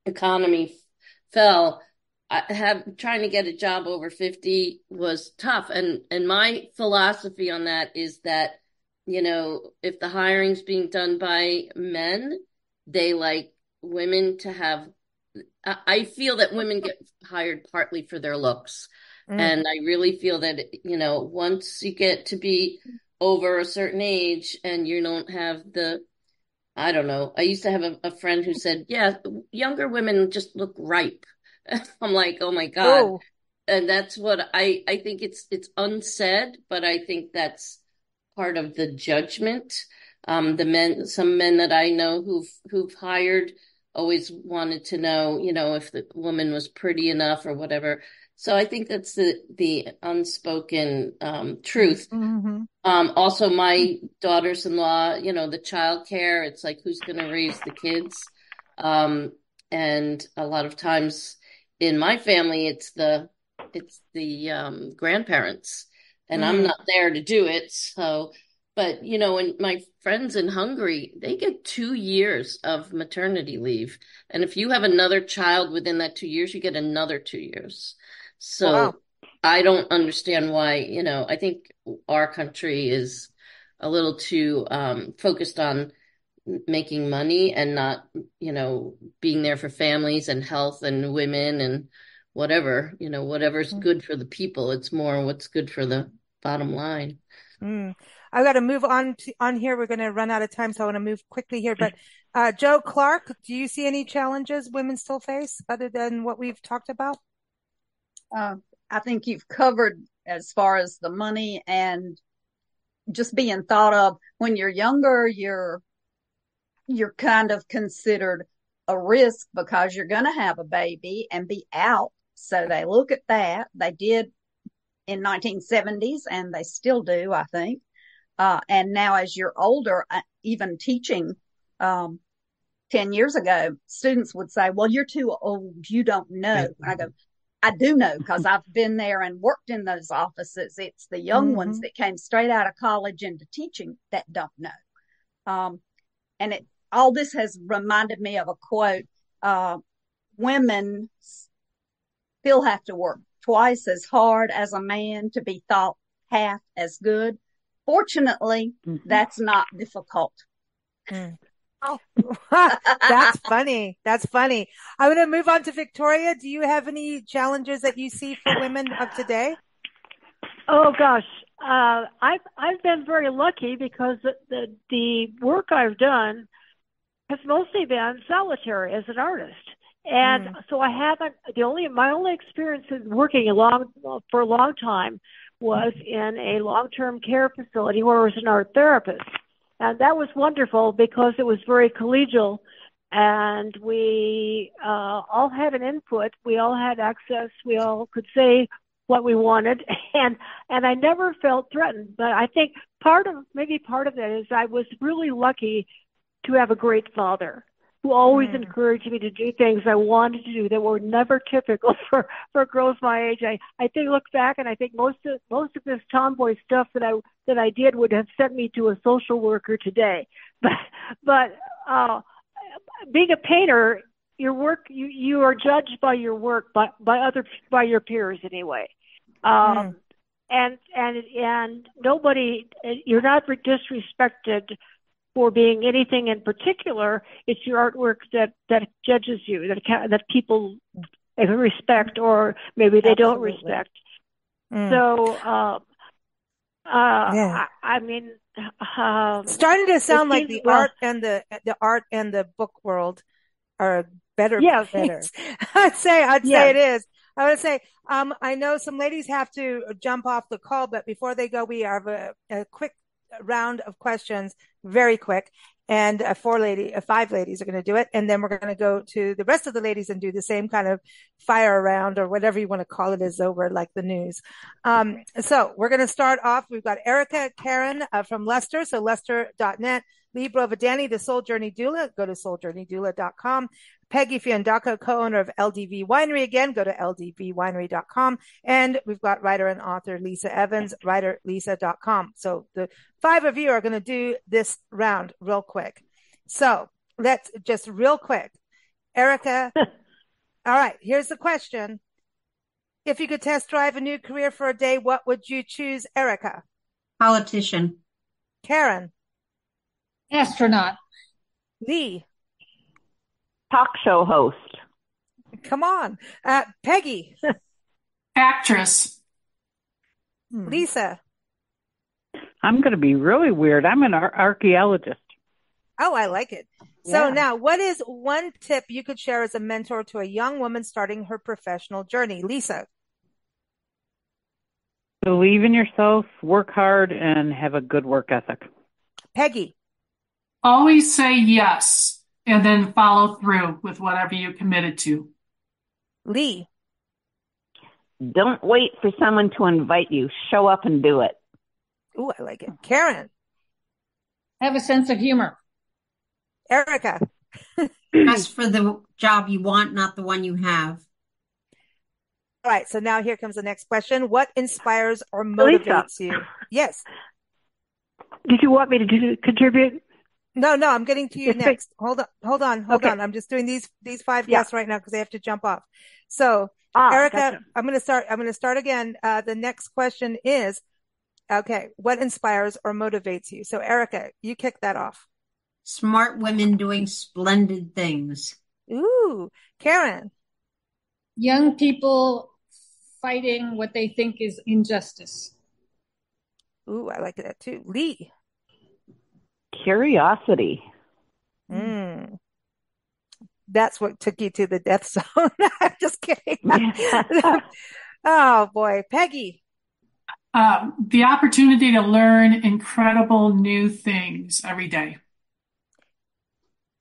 economy fell, trying to get a job over 50 was tough. And my philosophy on that is that, if the hiring's being done by men, they like women to have, I feel that women get hired partly for their looks. And I really feel that, once you get to be over a certain age and you don't have I don't know. I used to have a friend who said, yeah, younger women just look ripe. I'm like, oh my God. Oh. And that's what I think it's unsaid, but I think that's part of the judgment. Some men that I know who've hired always wanted to know, if the woman was pretty enough or whatever. So I think that's the unspoken truth. Also, my daughters-in-law, the childcare, it's like, who's going to raise the kids? And a lot of times in my family, it's the grandparents, and I'm not there to do it. So, but when my friends in Hungary, they get 2 years of maternity leave, and if you have another child within that 2 years, you get another 2 years. So wow. I don't understand why, I think our country is a little too focused on making money and not, being there for families and health and women and whatever, whatever's good for the people. It's more what's good for the bottom line. I've got to move on here. We're going to run out of time, so I want to move quickly here. But Joe Clark, do you see any challenges women still face other than what we've talked about? I think you've covered as far as the money and just being thought of. When you're younger, you're kind of considered a risk because you're going to have a baby and be out. So they look at that. They did in 1970s and they still do, I think. And now as you're older, even teaching 10 years ago, students would say, well, you're too old. You don't know. And I go, I do know because I've been there and worked in those offices. It's the young ones that came straight out of college into teaching that don't know. And all this has reminded me of a quote. Women still have to work twice as hard as a man to be thought half as good. Fortunately, that's not difficult. Oh, that's funny. That's funny. I'm going to move on to Victoria. Do you have any challenges that you see for women of today? Oh gosh, I've been very lucky because the work I've done has mostly been solitary as an artist. And so I haven't, my only experience in working for a long time was in a long-term care facility where I was an art therapist. And that was wonderful because it was very collegial and we all had an input. We all had access. We all could say what we wanted. And I never felt threatened. But I think part of that is I was really lucky to have a great father who always encouraged me to do things I wanted to do that were never typical for girls my age. I think look back and I think most of this tomboy stuff that I did would have sent me to a social worker today. But being a painter, your work you are judged by your work by your peers anyway. And nobody, you're not disrespected for being anything in particular. It's your artwork that judges you, that people respect or maybe they don't respect. So, I mean, starting to sound like the art and the book world are better. I'd say it is. I would say, I know some ladies have to jump off the call, but before they go, we have a quick round of questions, very quick. And 5 ladies are going to do it. And then we're going to go to the rest of the ladies and do the same kind of fire round or whatever you want to call it is over like the news. So we're going to start off. We've got Erica Karen from Leicester. So Leicester.net. Lee Brovadani, the Soul Journey Doula. Go to souljourneydoula.com. Peggy Fiandaca, co-owner of LDV Winery. Again, go to ldvwinery.com. And we've got writer and author Lisa Evans, writerlisa.com. So the 5 of you are going to do this round real quick. So let's just real quick. Erica. All right. Here's the question. If you could test drive a new career for a day, what would you choose, Erica? Politician. Karen. Astronaut. Lee. Talk show host. Come on. Peggy. Actress. Lisa. I'm going to be really weird. I'm an archaeologist. Oh, I like it. So now, what is one tip you could share as a mentor to a young woman starting her professional journey? Lisa. Believe in yourself, work hard, and have a good work ethic. Peggy. Always say yes, and then follow through with whatever you committed to. Lee. Don't wait for someone to invite you. Show up and do it. Ooh, I like it. Karen. Have a sense of humor. Erica. Ask for the job you want, not the one you have. All right. So now here comes the next question. What inspires or motivates you? Yes. Did you want me to contribute? No, I'm getting to you next. Hold on. I'm just doing these 5 guests right now because they have to jump off. So, Erica, gotcha. I'm going to start again. The next question is, okay, what inspires or motivates you? So, Erica, you kick that off. Smart women doing splendid things. Ooh, Karen. Young people fighting what they think is injustice. Ooh, I like that too. Lee. Curiosity. That's what took you to the death zone. I'm just kidding. Oh boy. Peggy. The opportunity to learn incredible new things every day.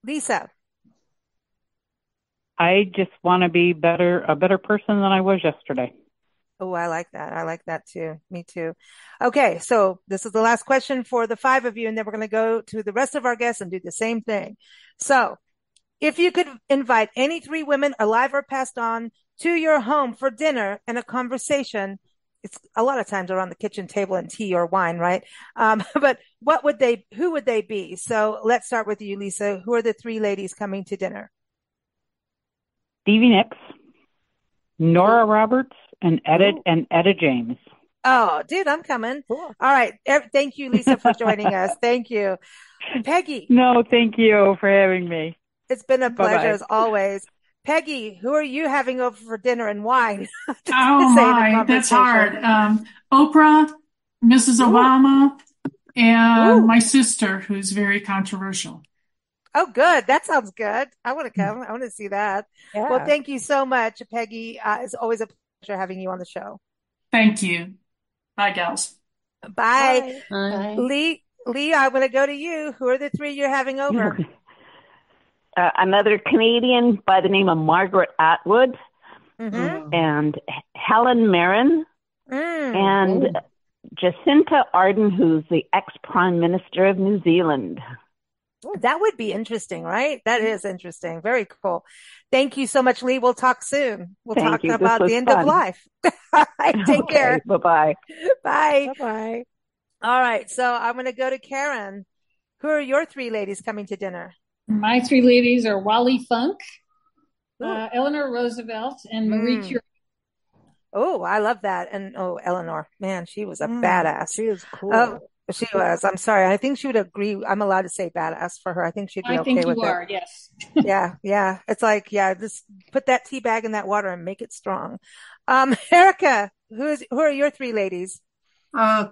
Lisa. I just want to be a better person than I was yesterday. Oh, I like that. I like that too. Me too. Okay. So this is the last question for the 5 of you. And then we're going to go to the rest of our guests and do the same thing. So if you could invite any 3 women alive or passed on to your home for dinner and a conversation, it's a lot of times around the kitchen table and tea or wine, right? But who would they be? So let's start with you, Lisa. Who are the 3 ladies coming to dinner? Stevie Nicks, Nora Roberts, and Etta James. Oh, dude, I'm coming. Cool. All right. Thank you, Lisa, for joining us. Thank you. Peggy. No, thank you for having me. It's been a pleasure Bye-bye. as always. Peggy, who are you having over for dinner and wine? Oh my, that's hard. Oprah, Mrs. Obama, and my sister, who's very controversial. Oh, good. That sounds good. I want to come. I want to see that. Yeah. Well, thank you so much, Peggy. It's always a pleasure having you on the show. Thank you. Bye, gals. Bye. Bye. Lee, I want to go to you. Who are the three you're having over? Another Canadian by the name of Margaret Atwood Mm-hmm. and Helen Mirren and Jacinta Ardern, who's the ex-Prime Minister of New Zealand. That would be interesting, right? That is interesting. Very cool. Thank you so much, Lee. We'll talk soon. We'll talk about the end of life. All right, take care. Bye-bye. Bye. Bye-bye. All right. So I'm going to go to Karen. Who are your three ladies coming to dinner? My three ladies are Wally Funk, Eleanor Roosevelt, and Marie Curie. Oh, I love that. And Eleanor, man, she was a badass. She was cool. Oh, she was. I'm sorry. I think she would agree. I'm allowed to say badass for her. I think she'd be okay with it. I think you are, yes. Yeah. It's like, just put that tea bag in that water and make it strong. Erica, who are your three ladies?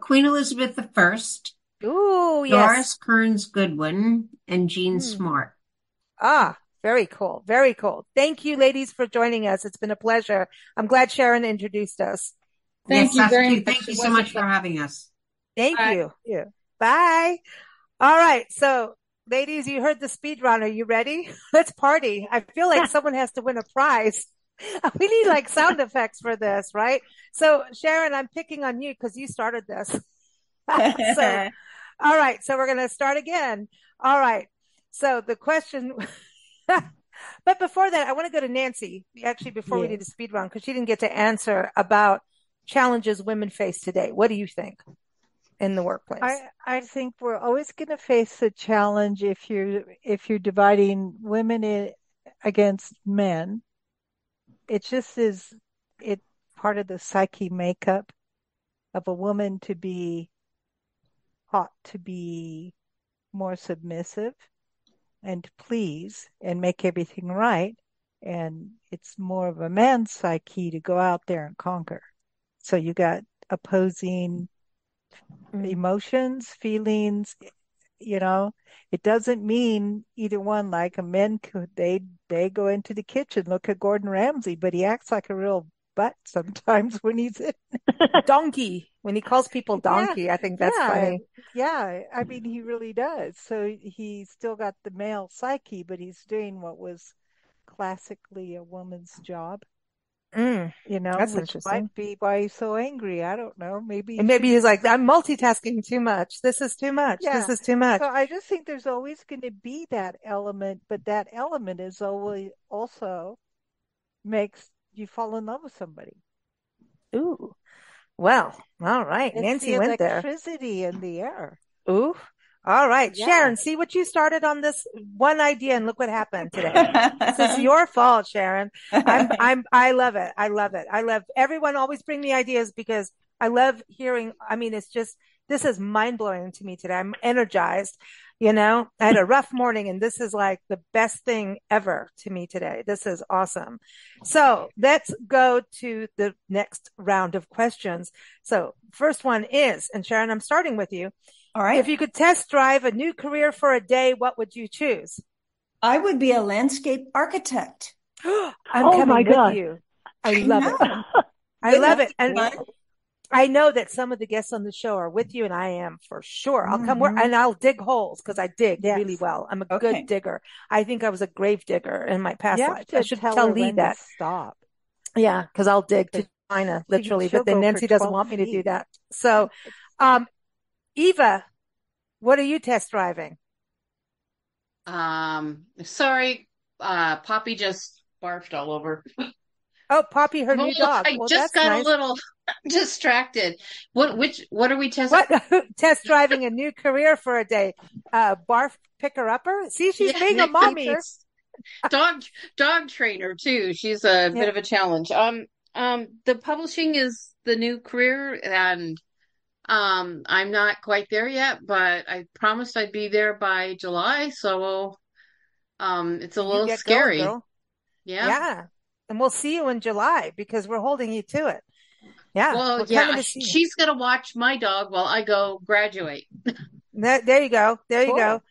Queen Elizabeth I. Ooh, yes. Doris Kearns Goodwin and Jean Smart. Very cool. Very cool. Thank you, ladies, for joining us. It's been a pleasure. I'm glad Sharon introduced us. Thank you very much. Thank you so much for having us. Thank you. Yeah. Bye. All right. So, ladies, you heard the speed run. Are you ready? Let's party. I feel like someone has to win a prize. We need like sound effects for this, right? So, Sharon, I'm picking on you because you started this. All right. So we're going to start again. All right. So the question, but before that, I want to go to Nancy, actually, before we do the speed run, because she didn't get to answer about challenges women face today. What do you think in the workplace? I think we're always going to face the challenge if you're dividing women against men. It just is part of the psyche makeup of a woman to be ought to be more submissive and to please and make everything right. And it's more of a man's psyche to go out there and conquer. So you got opposing emotions, feelings, it doesn't mean either one. Like a men could, they go into the kitchen, look at Gordon Ramsay, but he acts like a real butt sometimes when he's in donkey. When he calls people donkey, I think that's funny. Yeah, I mean, he really does. So he's still got the male psyche, but he's doing what was classically a woman's job. That's which interesting. might be why he's so angry. I don't know. Maybe he's like, I'm multitasking too much. This is too much. Yeah. This is too much. So I just think there's always going to be that element, but that element is always also makes you fall in love with somebody. Ooh. Well, all right. It's Nancy went there. Electricity in the air. Ooh. All right. Yeah. Sharon, see what you started on this one idea and look what happened today. This is your fault, Sharon. I love it. I love it. I love everyone always bring me ideas because I love hearing. I mean, this is mind blowing to me today. I'm energized. I had a rough morning and this is like the best thing ever to me today. This is awesome. So let's go to the next round of questions. So first one is, and Sharon, I'm starting with you. All right. If you could test drive a new career for a day, what would you choose? I would be a landscape architect. I'm coming with you. I love it. I love it. And I know that some of the guests on the show are with you, and I am for sure. I'll come and I'll dig holes because I dig really well. I'm a good digger. I think I was a grave digger in my past life. I should tell Lee that. Stop. Yeah, because I'll dig to China, literally. But then Nancy doesn't want me to do that. So, Eva, what are you test driving? Sorry, Poppy just barfed all over. Oh, Poppy, her new dog. I just got a little distracted. What are we testing? Test driving a new career for a day. Barf picker upper. See, she's being a mommy. Dog trainer too. She's a bit of a challenge. The publishing is the new career, and I'm not quite there yet, but I promised I'd be there by July, so it's a little get scary. going, girl. Yeah. And we'll see you in July because we're holding you to it. Yeah. Well, yeah, she's going to watch my dog while I go graduate. There you go. There you go.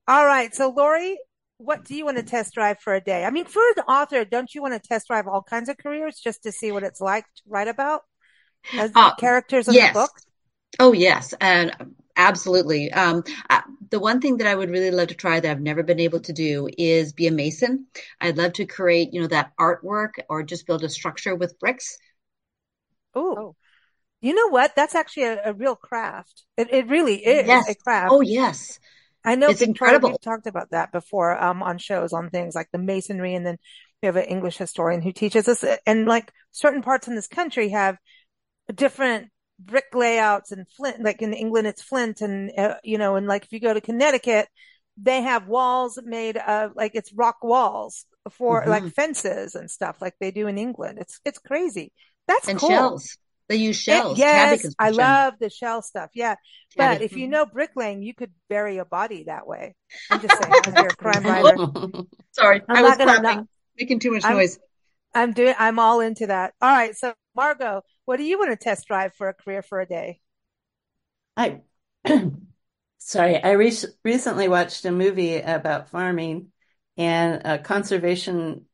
All right. So, Lori, what do you want to test drive for a day? I mean, for an author, don't you want to test drive all kinds of careers just to see what it's like to write about as characters in the book? Oh, yes. And absolutely. The one thing that I would really love to try that I've never been able to do is be a mason. I'd love to create, that artwork or just build a structure with bricks. Oh, you know what? That's actually a real craft. It really is a craft. Oh, yes. I know it's incredible. We've talked about that before on shows on things like the masonry, and then we have an English historian who teaches us. And like certain parts in this country have different brick layouts and flint. Like in England, it's flint, and and like if you go to Connecticut, they have walls made of like it's rock walls for like fences and stuff like they do in England. It's crazy. That's and cool. Shells. They use shells. Yes, I love the shell stuff. Yeah. But if you know bricklaying, you could bury a body that way. I'm just saying, because you're a crime writer. Sorry, I was clapping, making too much noise. I'm all into that. All right. So, Margot, what do you want to test drive for a career for a day? I recently watched a movie about farming and a conservation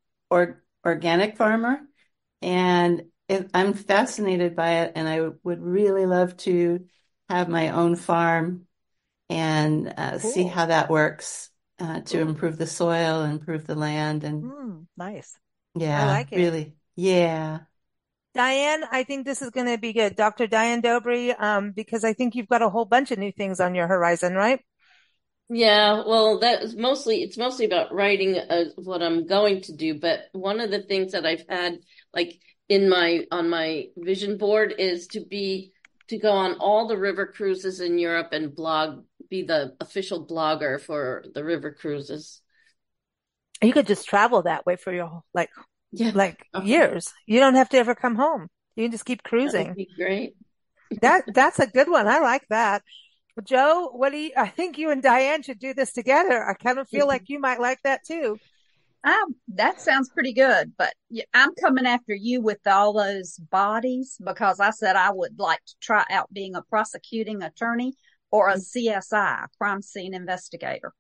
organic farmer, and I'm fascinated by it, and I would really love to have my own farm and see how that works to improve the soil, improve the land, and nice. Yeah, I like it. Really, yeah. Diane, I think this is going to be good. Dr. Diane Dobry, because I think you've got a whole bunch of new things on your horizon, right? Yeah, well, it's mostly about writing what I'm going to do. But one of the things that I've had, like on my vision board, is to go on all the river cruises in Europe and be the official blogger for the river cruises. You could just travel that way for your years. You don't have to ever come home. You can just keep cruising. That'd be great. That's a good one. I like that. Joe, I think you and Diane should do this together. I kind of feel like you might like that too. That sounds pretty good, but I'm coming after you with all those bodies because I said I would like to try out being a prosecuting attorney or a CSI, crime scene investigator.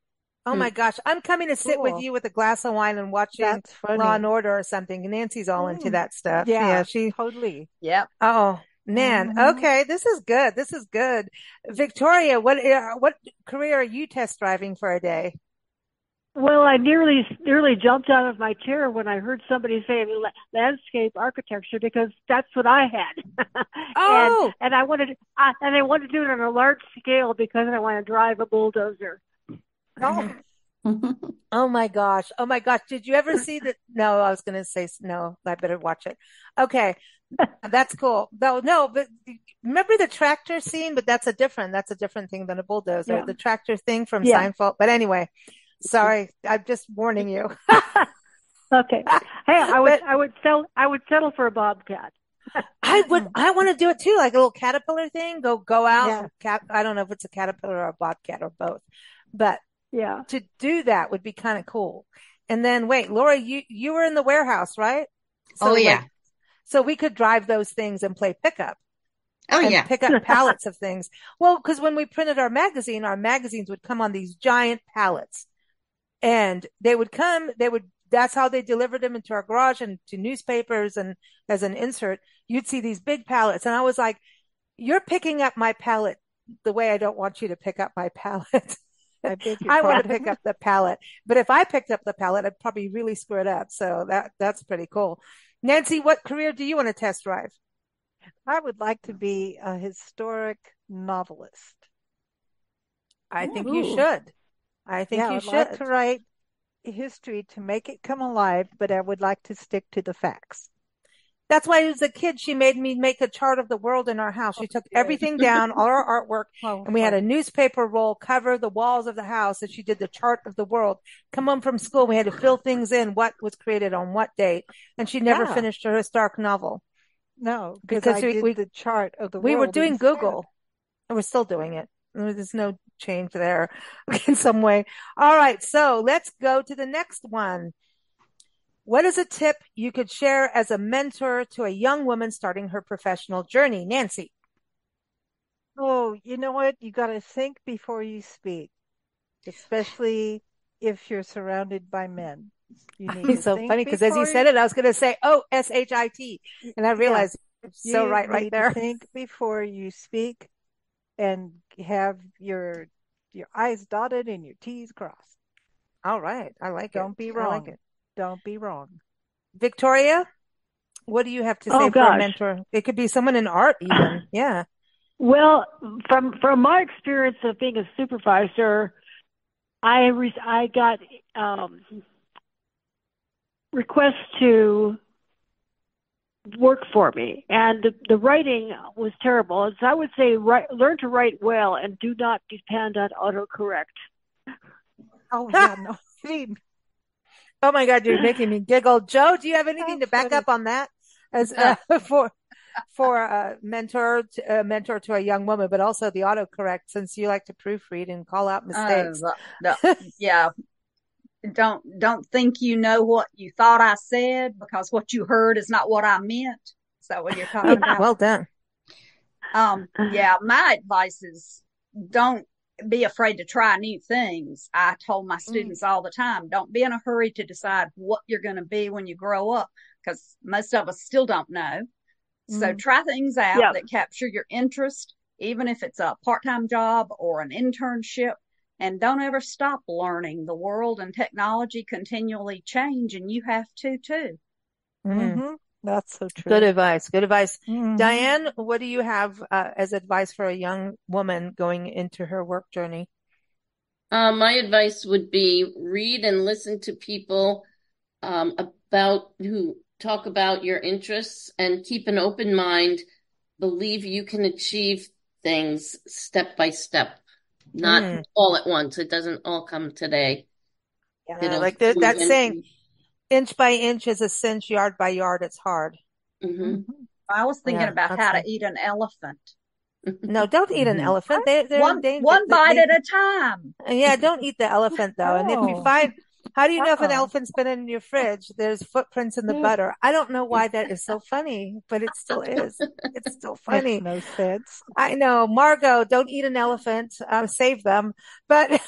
Oh my gosh. I'm coming to sit with you with a glass of wine and watching Law and Order or something. Nancy's all into that stuff. Yeah, she totally. Yep. Oh man. Okay. This is good. This is good. Victoria, what career are you test driving for a day? Well, I nearly jumped out of my chair when I heard somebody say landscape architecture because that's what I had. Oh, and I wanted to do it on a large scale because I want to drive a bulldozer. Oh. Oh my gosh. Oh my gosh. Did you ever see that? No, I was going to say no. I better watch it. Okay. That's cool. No, but remember the tractor scene? But that's a different thing than a bulldozer. Yeah. The tractor thing from Seinfeld. But anyway, sorry. I'm just warning you. Okay. Hey, I would settle for a bobcat. I want to do it too. Like a little caterpillar thing. Go out. Yeah. I don't know if it's a caterpillar or a bobcat or both, but yeah, to do that would be kind of cool. And then wait, Laura, you were in the warehouse, right? So so we could drive those things and play pickup. Oh yeah. Pick up pallets of things. Well, because when we printed our magazines would come on these giant pallets, and that's how they delivered them into our garage and to newspapers, and as an insert, you'd see these big pallets. And I was like, you're picking up my pallet the way I don't want you to pick up my pallet. I want to pick up the pallet, but if I picked up the pallet, I'd probably really screw it up. So that's pretty cool. Nancy, what career do you want to test drive? I would like to be a historic novelist. I think you should. I think you should. I'd like to write history to make it come alive, but I would like to stick to the facts. That's why as a kid, she made me make a chart of the world in our house. She took everything down, all our artwork, and we had a newspaper roll cover the walls of the house, and she did the chart of the world. Come home from school, we had to fill things in, what was created on what date, and she never finished her historic novel. No, because I did the chart of the we were world doing instead. Google, and we're still doing it. There's no change there in some way. All right, so let's go to the next one. What is a tip you could share as a mentor to a young woman starting her professional journey? Nancy. Oh, you know what? You got to think before you speak, especially if you're surrounded by men. You need It's to so think funny because as you before said it, I was going to say, oh, SHIT. And I Yeah. realized it's so You right need there. to think before you speak and have your I's dotted and your T's crossed. All right. I like it. Don't be I like wrong. it. Don't be wrong. Victoria, what do you have to say Oh, for a gosh. mentor? It could be someone in art even. Yeah. Well, from my experience of being a supervisor, I got requests to work for me, and the writing was terrible. And so I would say learn to write well and do not depend on autocorrect. Oh, yeah, no. Oh my God, you're making me giggle. Joe, do you have anything to back up on that as for a mentor to a young woman, but also the autocorrect, since you like to proofread and call out mistakes? Yeah. Don't think you know what you thought I said, because what you heard is not what I meant. Is that what you're talking about? Well done. Yeah, my advice is don't be afraid to try new things. I told my students all the time, don't be in a hurry to decide what you're going to be when you grow up, because most of us still don't know. So try things out that capture your interest, even if it's a part-time job or an internship. And don't ever stop learning. The world and technology continually change, and you have to too. Mm-hmm. That's so true. Good advice. Good advice. Mm-hmm. Diane, what do you have as advice for a young woman going into her work journey? My advice would be read and listen to people about who talk about your interests, and keep an open mind. Believe you can achieve things step by step, not all at once. It doesn't all come today. Yeah, like that saying, inch by inch is a cinch, yard by yard it's hard. Mm-hmm. I was thinking about how to eat an elephant. No, don't eat an elephant. They're one bite at a time. Yeah, don't eat the elephant though. And if you find, how do you know if an elephant's been in your fridge? There's footprints in the butter. I don't know why that is so funny, but it still is. It's still funny. Makes no sense. I know. Margot, don't eat an elephant. Save them. But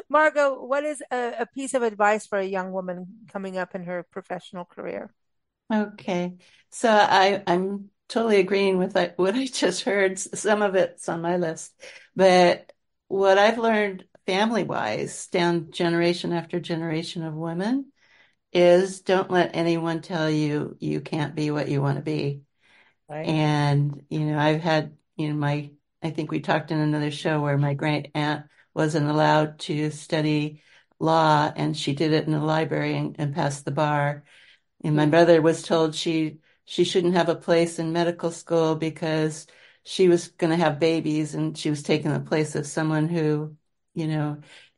Margot, what is a piece of advice for a young woman coming up in her professional career? Okay. So I'm totally agreeing with what I just heard. Some of it's on my list, but what I've learned family-wise, down generation after generation of women, is don't let anyone tell you you can't be what you want to be. Right. And, I've had, I think we talked in another show where my great aunt wasn't allowed to study law, and she did it in the library and passed the bar. And my brother was told she shouldn't have a place in medical school because she was going to have babies, and she was taking the place of someone who,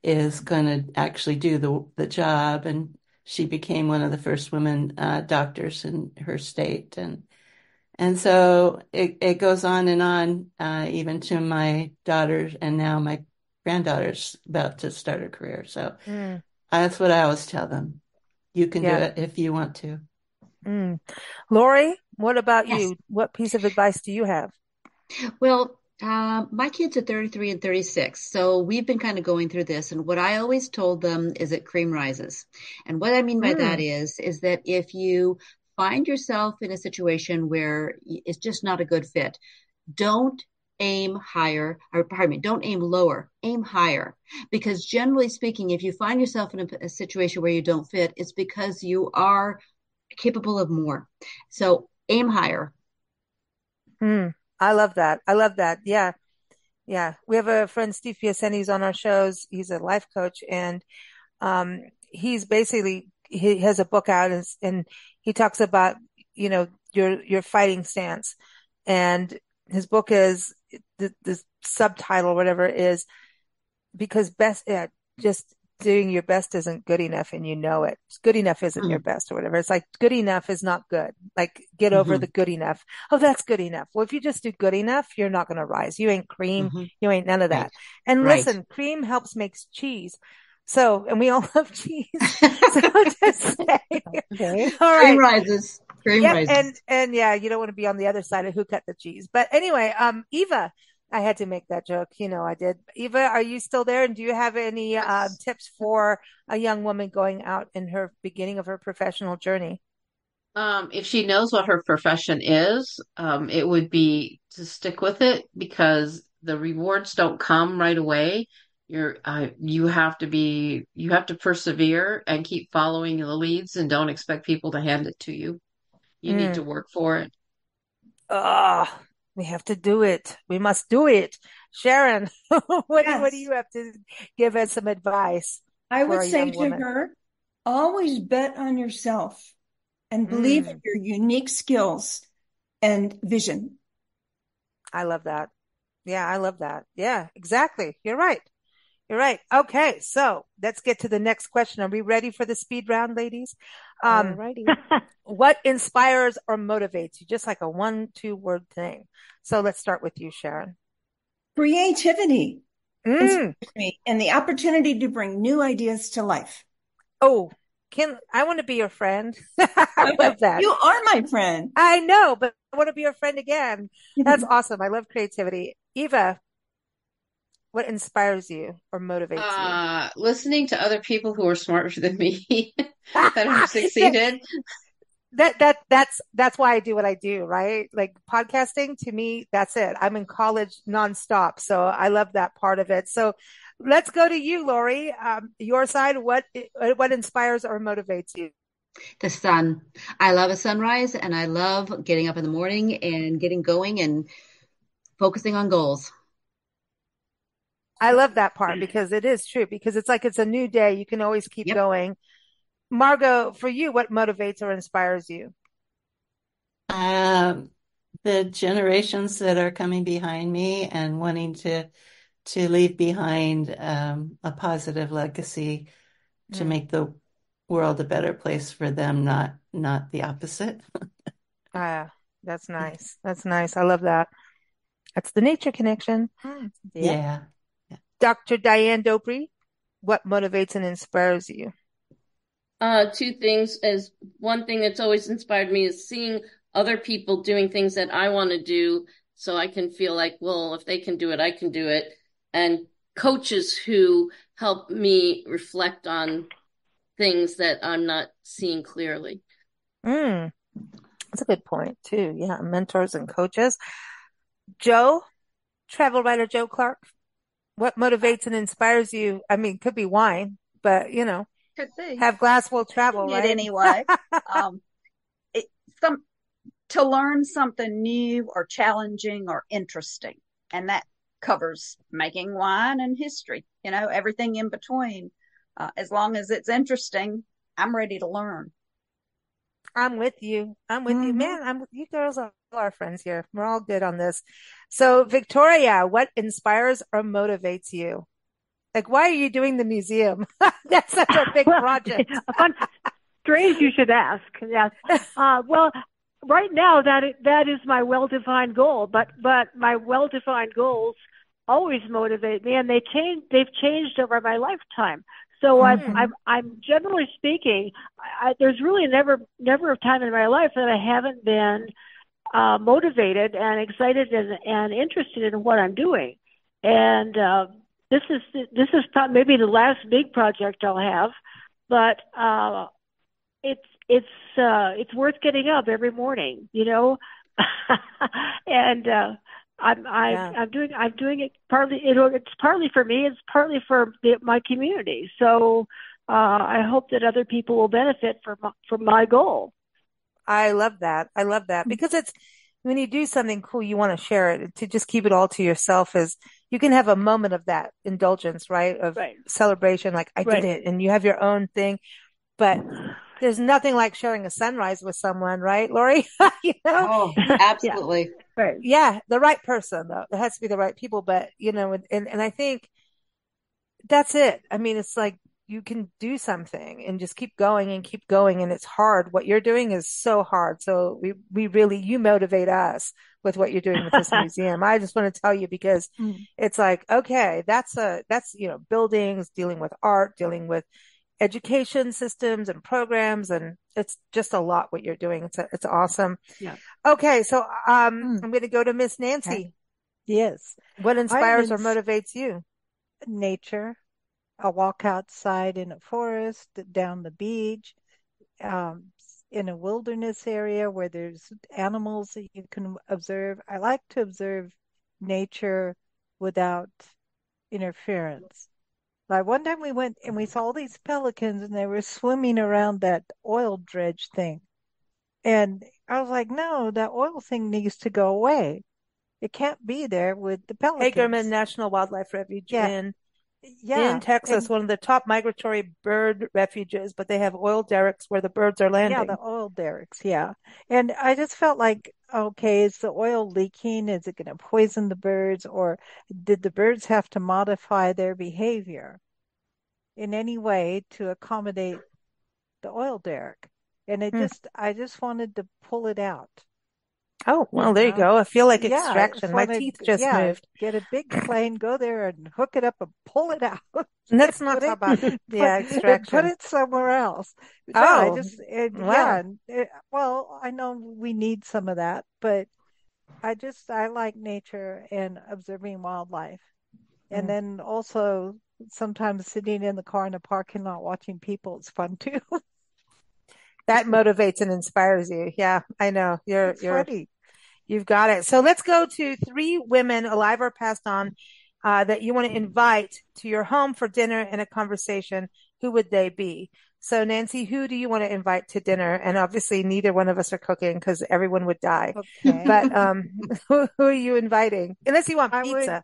is going to actually do the job. And she became one of the first women doctors in her state. And so it goes on and on, even to my daughters, and now my granddaughter's about to start her career. So that's what I always tell them. You can do it if you want to. Lori, what about you? What piece of advice do you have? Well, my kids are 33 and 36, so we've been kind of going through this. And what I always told them is that cream rises. And what I mean by that is that if you find yourself in a situation where it's just not a good fit, don't aim higher, or pardon me, don't aim lower, aim higher. Because generally speaking, if you find yourself in a situation where you don't fit, it's because you are capable of more. So aim higher. I love that. I love that. Yeah. Yeah. We have a friend, Steve Piacenti's on our shows. He's a life coach, and he's basically, he has a book out, and he talks about, your fighting stance. And his book is, the subtitle, whatever, is because just doing your best isn't good enough and you know it. Good enough isn't your best or whatever. It's like good enough is not good. Like get over the good enough. Oh, that's good enough. Well, if you just do good enough, you're not going to rise. You ain't cream. You ain't none of that. And listen, cream helps makes cheese. So, and we all love cheese. So just say, okay. All right. Cream rises. Cream rises. And yeah, you don't want to be on the other side of who cut the cheese. But anyway, Eva, I had to make that joke. You know, I did. Eva, are you still there? And do you have any tips for a young woman going out in her beginning of her professional journey? If she knows what her profession is, it would be to stick with it because the rewards don't come right away. You have to persevere and keep following the leads and don't expect people to hand it to you. You need to work for it. We have to do it. We must do it. Sharon, what do you have to give as some advice? I would say to her, always bet on yourself and believe in your unique skills and vision. I love that. Yeah, I love that. Yeah, exactly. You're right. You're right. Okay, so let's get to the next question. Are we ready for the speed round, ladies? Alrighty. What inspires or motivates you? Just like a 1-2 word thing. So let's start with you, Sharon. Creativity inspires me and the opportunity to bring new ideas to life. Oh, I want to be your friend. I love that. You are my friend. I know, but I want to be your friend again. That's awesome. I love creativity. Eva, what inspires you or motivates you? Listening to other people who are smarter than me that have succeeded. That's why I do what I do, right? Like podcasting to me, that's it. I'm in college nonstop. So I love that part of it. So let's go to you, Lori. Your side, what inspires or motivates you? The sun. I love a sunrise and I love getting up in the morning and getting going and focusing on goals. I love that part because it is true, because it's like it's a new day. You can always keep going. Margot, for you, what motivates or inspires you? The generations that are coming behind me and wanting to leave behind a positive legacy to make the world a better place for them, not the opposite. That's nice. That's nice. I love that. That's the nature connection. Yeah. Dr. Diane Dobry, what motivates and inspires you? Two things. As one thing that's always inspired me is seeing other people doing things that I want to do, so I can feel like, well, if they can do it, I can do it. And coaches who help me reflect on things that I'm not seeing clearly. That's a good point too. Yeah, mentors and coaches. Joe, travel writer Joe Clark, what motivates and inspires you? I mean, could be wine, but could be. Have glass will travel, right? Anyway, to learn something new or challenging or interesting, and that covers making wine and history. Everything in between. As long as it's interesting, I'm ready to learn. I'm with you. You, man. You girls are our friends here. We're all good on this. So, Victoria, what inspires or motivates you? Like, why are you doing the museum? That's such a big project. Strange you should ask. Yes. Well, right now that is my well-defined goal, but my well-defined goals always motivate me, and they've changed over my lifetime. So I'm generally speaking, there's really never a time in my life that I haven't been motivated and excited and interested in what I'm doing. And this is maybe the last big project I'll have, but it's worth getting up every morning, and I'm doing it partly. It's partly for me. It's partly for my community. So I hope that other people will benefit from my goal. I love that. Because it's when you do something cool, you want to share it. To just keep it all to yourself is you can have a moment of that indulgence, right? Of celebration, like I did it, and you have your own thing. But there's nothing like sharing a sunrise with someone, right, Lori? Oh, absolutely. Right. Yeah, the right person though. It has to be the right people. But and I think that's it. I mean, it's like you can do something and just keep going and keep going. And it's hard. What you're doing is so hard. So we really, you motivate us with what you're doing with this museum. I just want to tell you because it's like, okay, that's, buildings, dealing with art, dealing with education systems and programs. And it's just a lot what you're doing. It's awesome. Yeah. Okay. So, I'm going to go to Miss Nancy. Okay. Yes. What inspires or motivates you? Nature. A walk outside in a forest, down the beach, in a wilderness area where there's animals that you can observe. I like to observe nature without interference. Like one time we went and we saw all these pelicans and they were swimming around that oil dredge thing. And I was like, no, that oil thing needs to go away. It can't be there with the pelicans. Hagerman National Wildlife Refuge in Texas, and one of the top migratory bird refuges, but they have oil derricks where the birds are landing. Yeah, the oil derricks, yeah. And I just felt like, okay, is the oil leaking? Is it going to poison the birds? Or did the birds have to modify their behavior in any way to accommodate the oil derrick? And I just wanted to pull it out. Oh, well, there you go. I feel like extraction. My wanted, teeth just moved. Get a big plane, go there and hook it up and pull it out. Let's not talk about extraction. Put it somewhere else. Wow. Well, I know we need some of that, but I like nature and observing wildlife. And then also sometimes sitting in the car in a parking lot watching people is fun too. That motivates and inspires you. Yeah, I know. You're funny. You've got it. So let's go to 3 women, alive or passed on, that you want to invite to your home for dinner and a conversation. Who would they be? So Nancy, who do you want to invite to dinner? And obviously neither one of us are cooking because everyone would die. Okay. But who are you inviting? Unless you want pizza.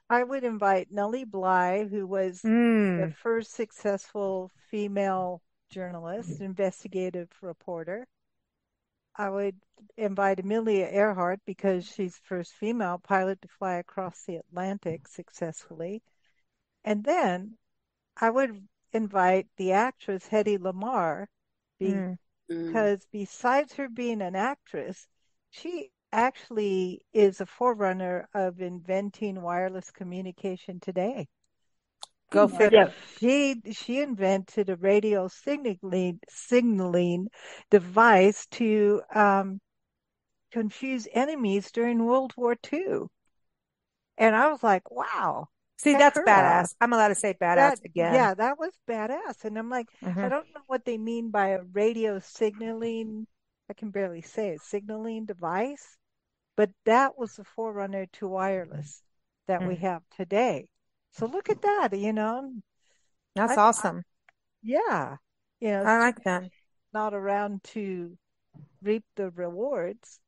I would invite Nellie Bly, who was the first successful female journalist, investigative reporter. I would invite Amelia Earhart because she's the first female pilot to fly across the Atlantic successfully. And then I would invite the actress Hedy Lamarr because besides her being an actress, she actually is a forerunner of inventing wireless communication today. Go figure. She invented a radio signaling device to confuse enemies during World War II. And I was like, wow. See, that's badass. I'm allowed to say badass again. Yeah, that was badass. And I'm like, I don't know what they mean by a radio signaling. I can barely say it, signaling device. But that was the forerunner to wireless that we have today. So look at that, That's awesome. I like that. Not around to reap the rewards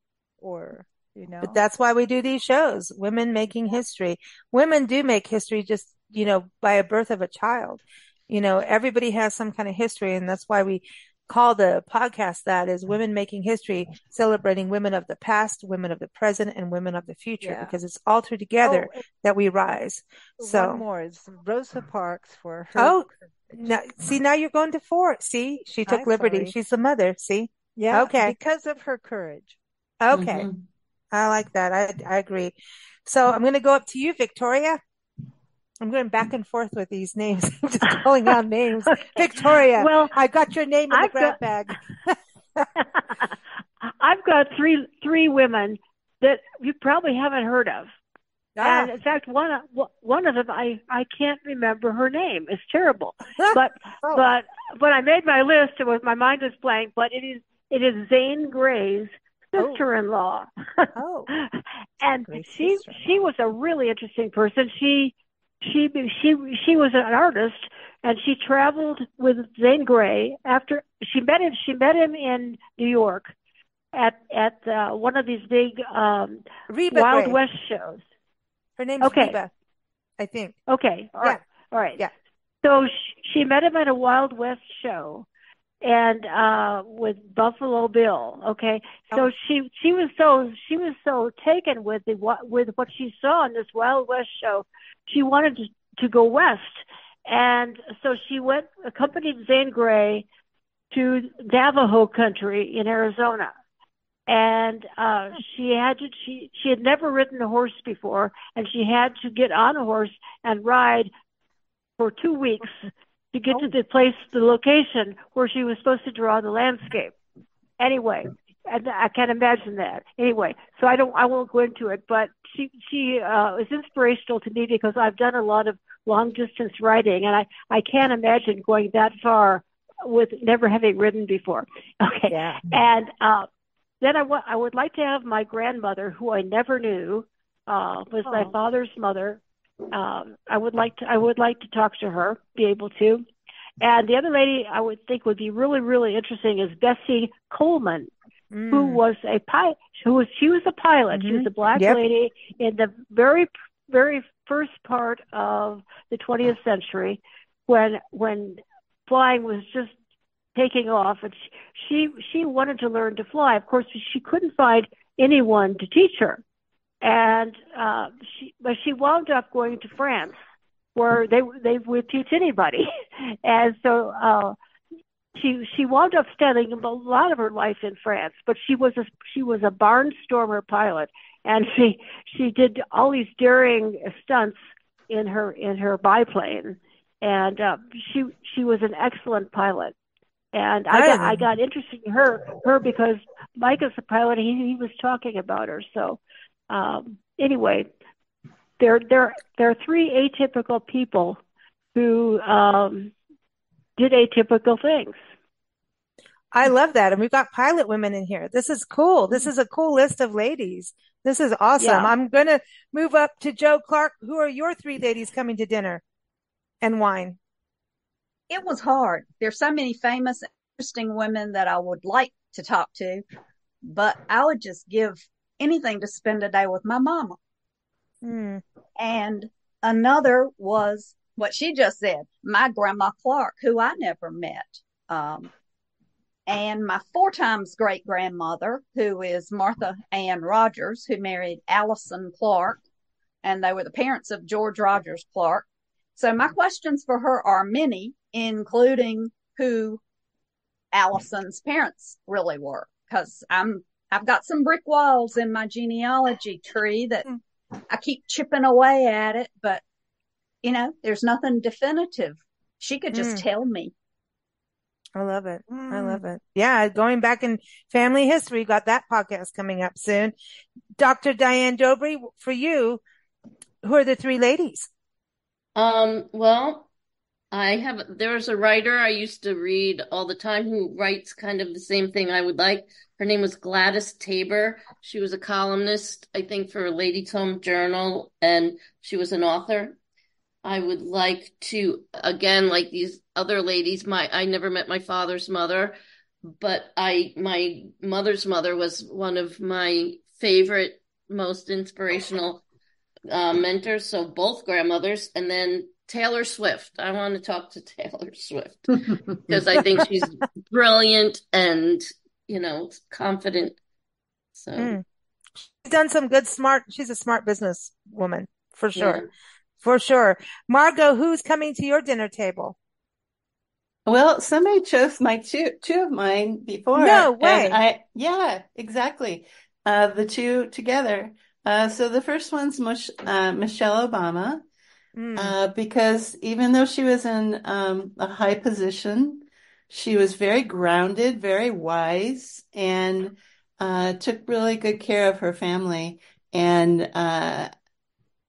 But that's why we do these shows. Women making history. Women do make history just, by a birth of a child. Everybody has some kind of history, and that's why we call the podcast that is Women Making History, celebrating women of the past, women of the present, and women of the future, because it's all through together that we rise. So one more is Rosa Parks for her. Oh, now you're going to 4. See, she took liberty. Sorry. She's the mother. See? Yeah. Okay. Because of her courage. Okay. I like that. I agree. So I'm going to go up to you, Victoria. I'm going back and forth with these names. I'm just calling out names. Victoria, well, I got your name in the grab bag. I've got three women that you probably haven't heard of. And in fact, one of them, I can't remember her name. It's terrible. But when I made my list, my mind was blank. But it is Zane Grey's sister-in-law. And she was a really interesting person. She was an artist, and she traveled with Zane Grey after she met him. She met him in New York at one of these big Wild Gray. West shows. Her name's Reba, I think. Okay, all right. Yeah. So she met him at a Wild West show, and with Buffalo Bill. Okay, so she was so taken with what she saw in this Wild West show. She wanted to go west, And so she accompanied Zane Grey to Navajo country in Arizona. And she had never ridden a horse before, and she had to get on a horse and ride for 2 weeks to get to the location where she was supposed to draw the landscape. Anyway, I can't imagine that. Anyway, so I won't go into it, but she is inspirational to me because I've done a lot of long distance riding, and I can't imagine going that far with never having ridden before. Okay. Yeah. And then I would like to have my grandmother, who I never knew, was my father's mother. I would like to talk to her, be able to. And the other lady I would think would be really, really interesting is Bessie Coleman, who was a pilot. She was a pilot. She was a black lady in the very, very first part of the 20th century, when flying was just taking off, and she wanted to learn to fly. Of course, she couldn't find anyone to teach her, and she wound up going to France, where they would teach anybody, and so she wound up studying a lot of her life in France. But she was a barnstormer pilot, and she did all these daring stunts in her biplane, and she was an excellent pilot. And I got interested in her because Mike is a pilot. He was talking about her. So anyway, there are three atypical people who did atypical things. I love that. And we've got pilot women in here. This is cool. This is a cool list of ladies. This is awesome. Yeah. I'm going to move up to Joe Clark. Who are your three ladies coming to dinner and wine? It was hard. There's so many famous, interesting women that I would like to talk to, but I would just give anything to spend a day with my mama. And another was what she just said, my grandma Clark, who I never met. And my 4 times great grandmother, who is Martha Ann Rogers, who married Allison Clark, and they were the parents of George Rogers Clark. So my questions for her are many, including who Allison's parents really were, because I've got some brick walls in my genealogy tree that I keep chipping away at it, but there's nothing definitive. She could just tell me. I love it. I love it. Yeah, going back in family history, got that podcast coming up soon. Dr. Diane Dobry, for you, who are the three ladies? Well, there's a writer I used to read all the time who writes kind of the same thing I would like. Her name was Gladys Tabor. She was a columnist, I think, for Ladies' Home Journal, and she was an author. I would like to, again, like these other ladies, I never met my father's mother, but my mother's mother was one of my favorite, most inspirational mentors. So both grandmothers. And then Taylor Swift. I want to talk to Taylor Swift because I think she's brilliant and, confident. So she's done some good, she's a smart business woman for sure. Yeah. For sure. Margot, who's coming to your dinner table? Well, somebody chose my two of mine before. No way. And yeah, exactly. The two together. So the first one's Michelle Obama, because even though she was in a high position, she was very grounded, very wise, and took really good care of her family and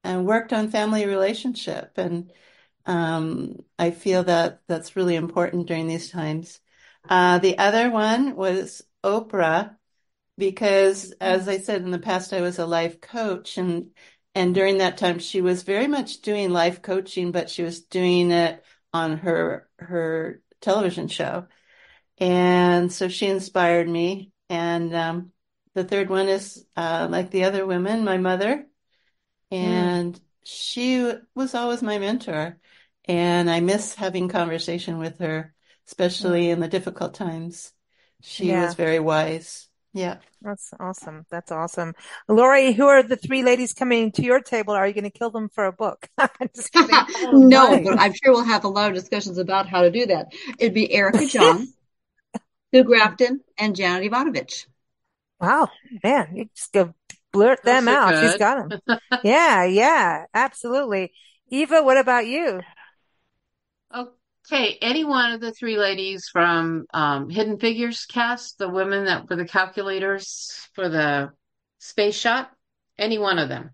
worked on family relationship. And I feel that that's really important during these times. The other one was Oprah, because as I said in the past, I was a life coach, and during that time she was very much doing life coaching, but she was doing it on her television show. And so she inspired me. And the third one is like the other women, my mother. And she was always my mentor. And I miss having conversation with her, especially in the difficult times. She was very wise. Yeah. That's awesome. That's awesome. Lori, who are the three ladies coming to your table? Are you going to kill them for a book? I'm just kidding. No, but I'm sure we'll have a lot of discussions about how to do that. It'd be Erica Jong, Sue Grafton, and Janet Ivanovich. Wow, man, you just go blurt them out. She's got them. Yeah, absolutely. Eva, what about you? Okay, any one of the three ladies from Hidden Figures cast, the women that were the calculators for the space shot, any one of them.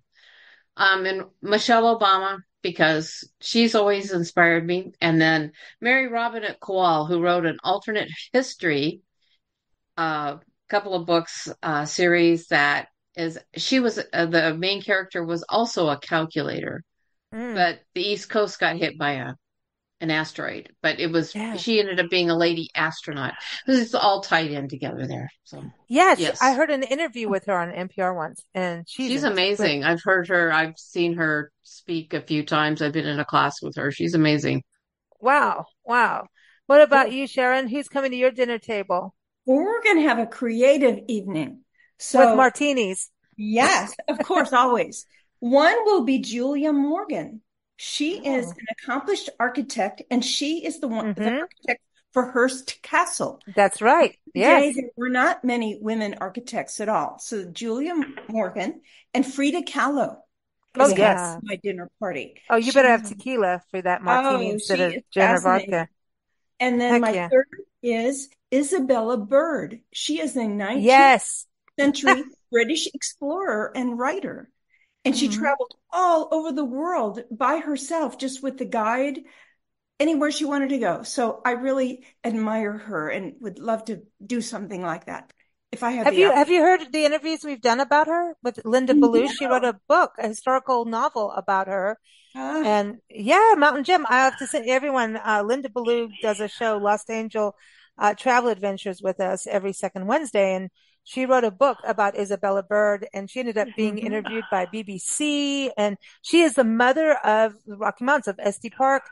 And Michelle Obama, because she's always inspired me. And then Mary Robinette Kowal, who wrote an alternate history, couple of books, series that is, she was, the main character was also a calculator, but the East Coast got hit by an asteroid, but it was, she ended up being a lady astronaut. It's all tied in together there. So yes, I heard an interview with her on NPR once, and she's amazing. I've heard her, I've seen her speak a few times. I've been in a class with her. She's amazing. Wow. What about you, Sharon? Who's coming to your dinner table? Well, we're going to have a creative evening. So with martinis. Yes, of course, always. One will be Julia Morgan. She is an accomplished architect, and she is the one, the architect for Hearst Castle. That's right. Yes. Today, there were not many women architects at all. So Julia Morgan and Frida Kahlo. Oh, yes. My dinner party. Oh, you better have tequila for that martini instead of gin or vodka. And then my third is Isabella Bird. She is a 19th century British explorer and writer. And she traveled all over the world by herself, just with the guide, anywhere she wanted to go. So I really admire her and would love to do something like that. If I have you heard the interviews we've done about her with Linda Ballou? She wrote a book, a historical novel about her. And Mountain Gem. I have to say, everyone, Linda Ballou does a show, Lost Angel Travel Adventures, with us every second Wednesday. And she wrote a book about Isabella Bird, and she ended up being interviewed by BBC. And she is the mother of the Rocky Mountains, of Estes Park.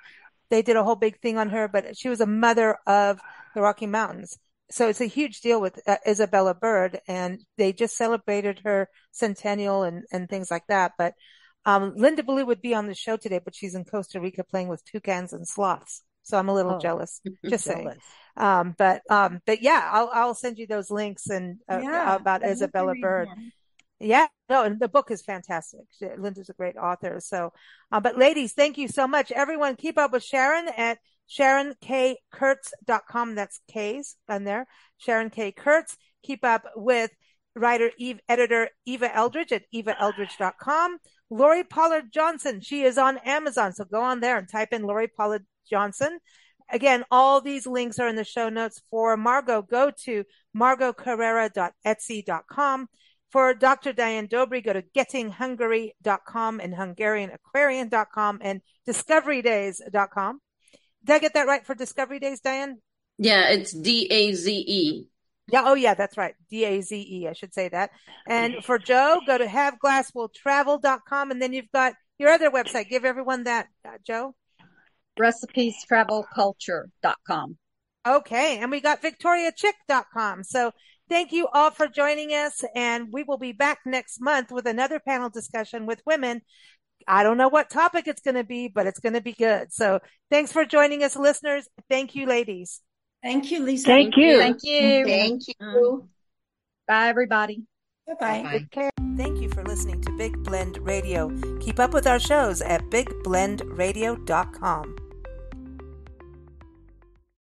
They did a whole big thing on her, but she was a mother of the Rocky Mountains. So it's a huge deal with Isabella Bird, and they just celebrated her centennial and things like that. But Linda Ballou would be on the show today, but she's in Costa Rica playing with toucans and sloths. So I'm a little jealous, just saying. But yeah, I'll send you those links and about Isabella Bird. Yeah, no, and the book is fantastic. Linda's a great author. So, but ladies, thank you so much. Everyone, keep up with Sharon at SharonKKurtz.com. That's K's on there. Sharon K. Kurtz. Keep up with editor Eva Eldridge at EvaEldridge.com. Lori Pollard Johnson. She is on Amazon. So go on there and type in Lori Pollard Johnson. Again, all these links are in the show notes. For Margot, go to margotcarrera.etsy.com. For Dr. Diane Dobry, go to gettinghungary.com and hungarianaquarian.com and discoverydays.com. Did I get that right for Discovery Days, Diane? Yeah, it's DAZE. Yeah. Oh, yeah, that's right. DAZE. I should say that. And for Joe, go to haveglasswilltravel.com. And then you've got your other website. Give everyone that, Joe. Recipiestravelculture.com. Okay. And we got victoriachick.com. So thank you all for joining us. And we will be back next month with another panel discussion with women. I don't know what topic it's going to be, but it's going to be good. So thanks for joining us, listeners. Thank you, ladies. Thank you, Lisa. Thank you. Thank you. Thank you. Bye, everybody. Bye-bye. Thank you for listening to Big Blend Radio. Keep up with our shows at bigblendradio.com.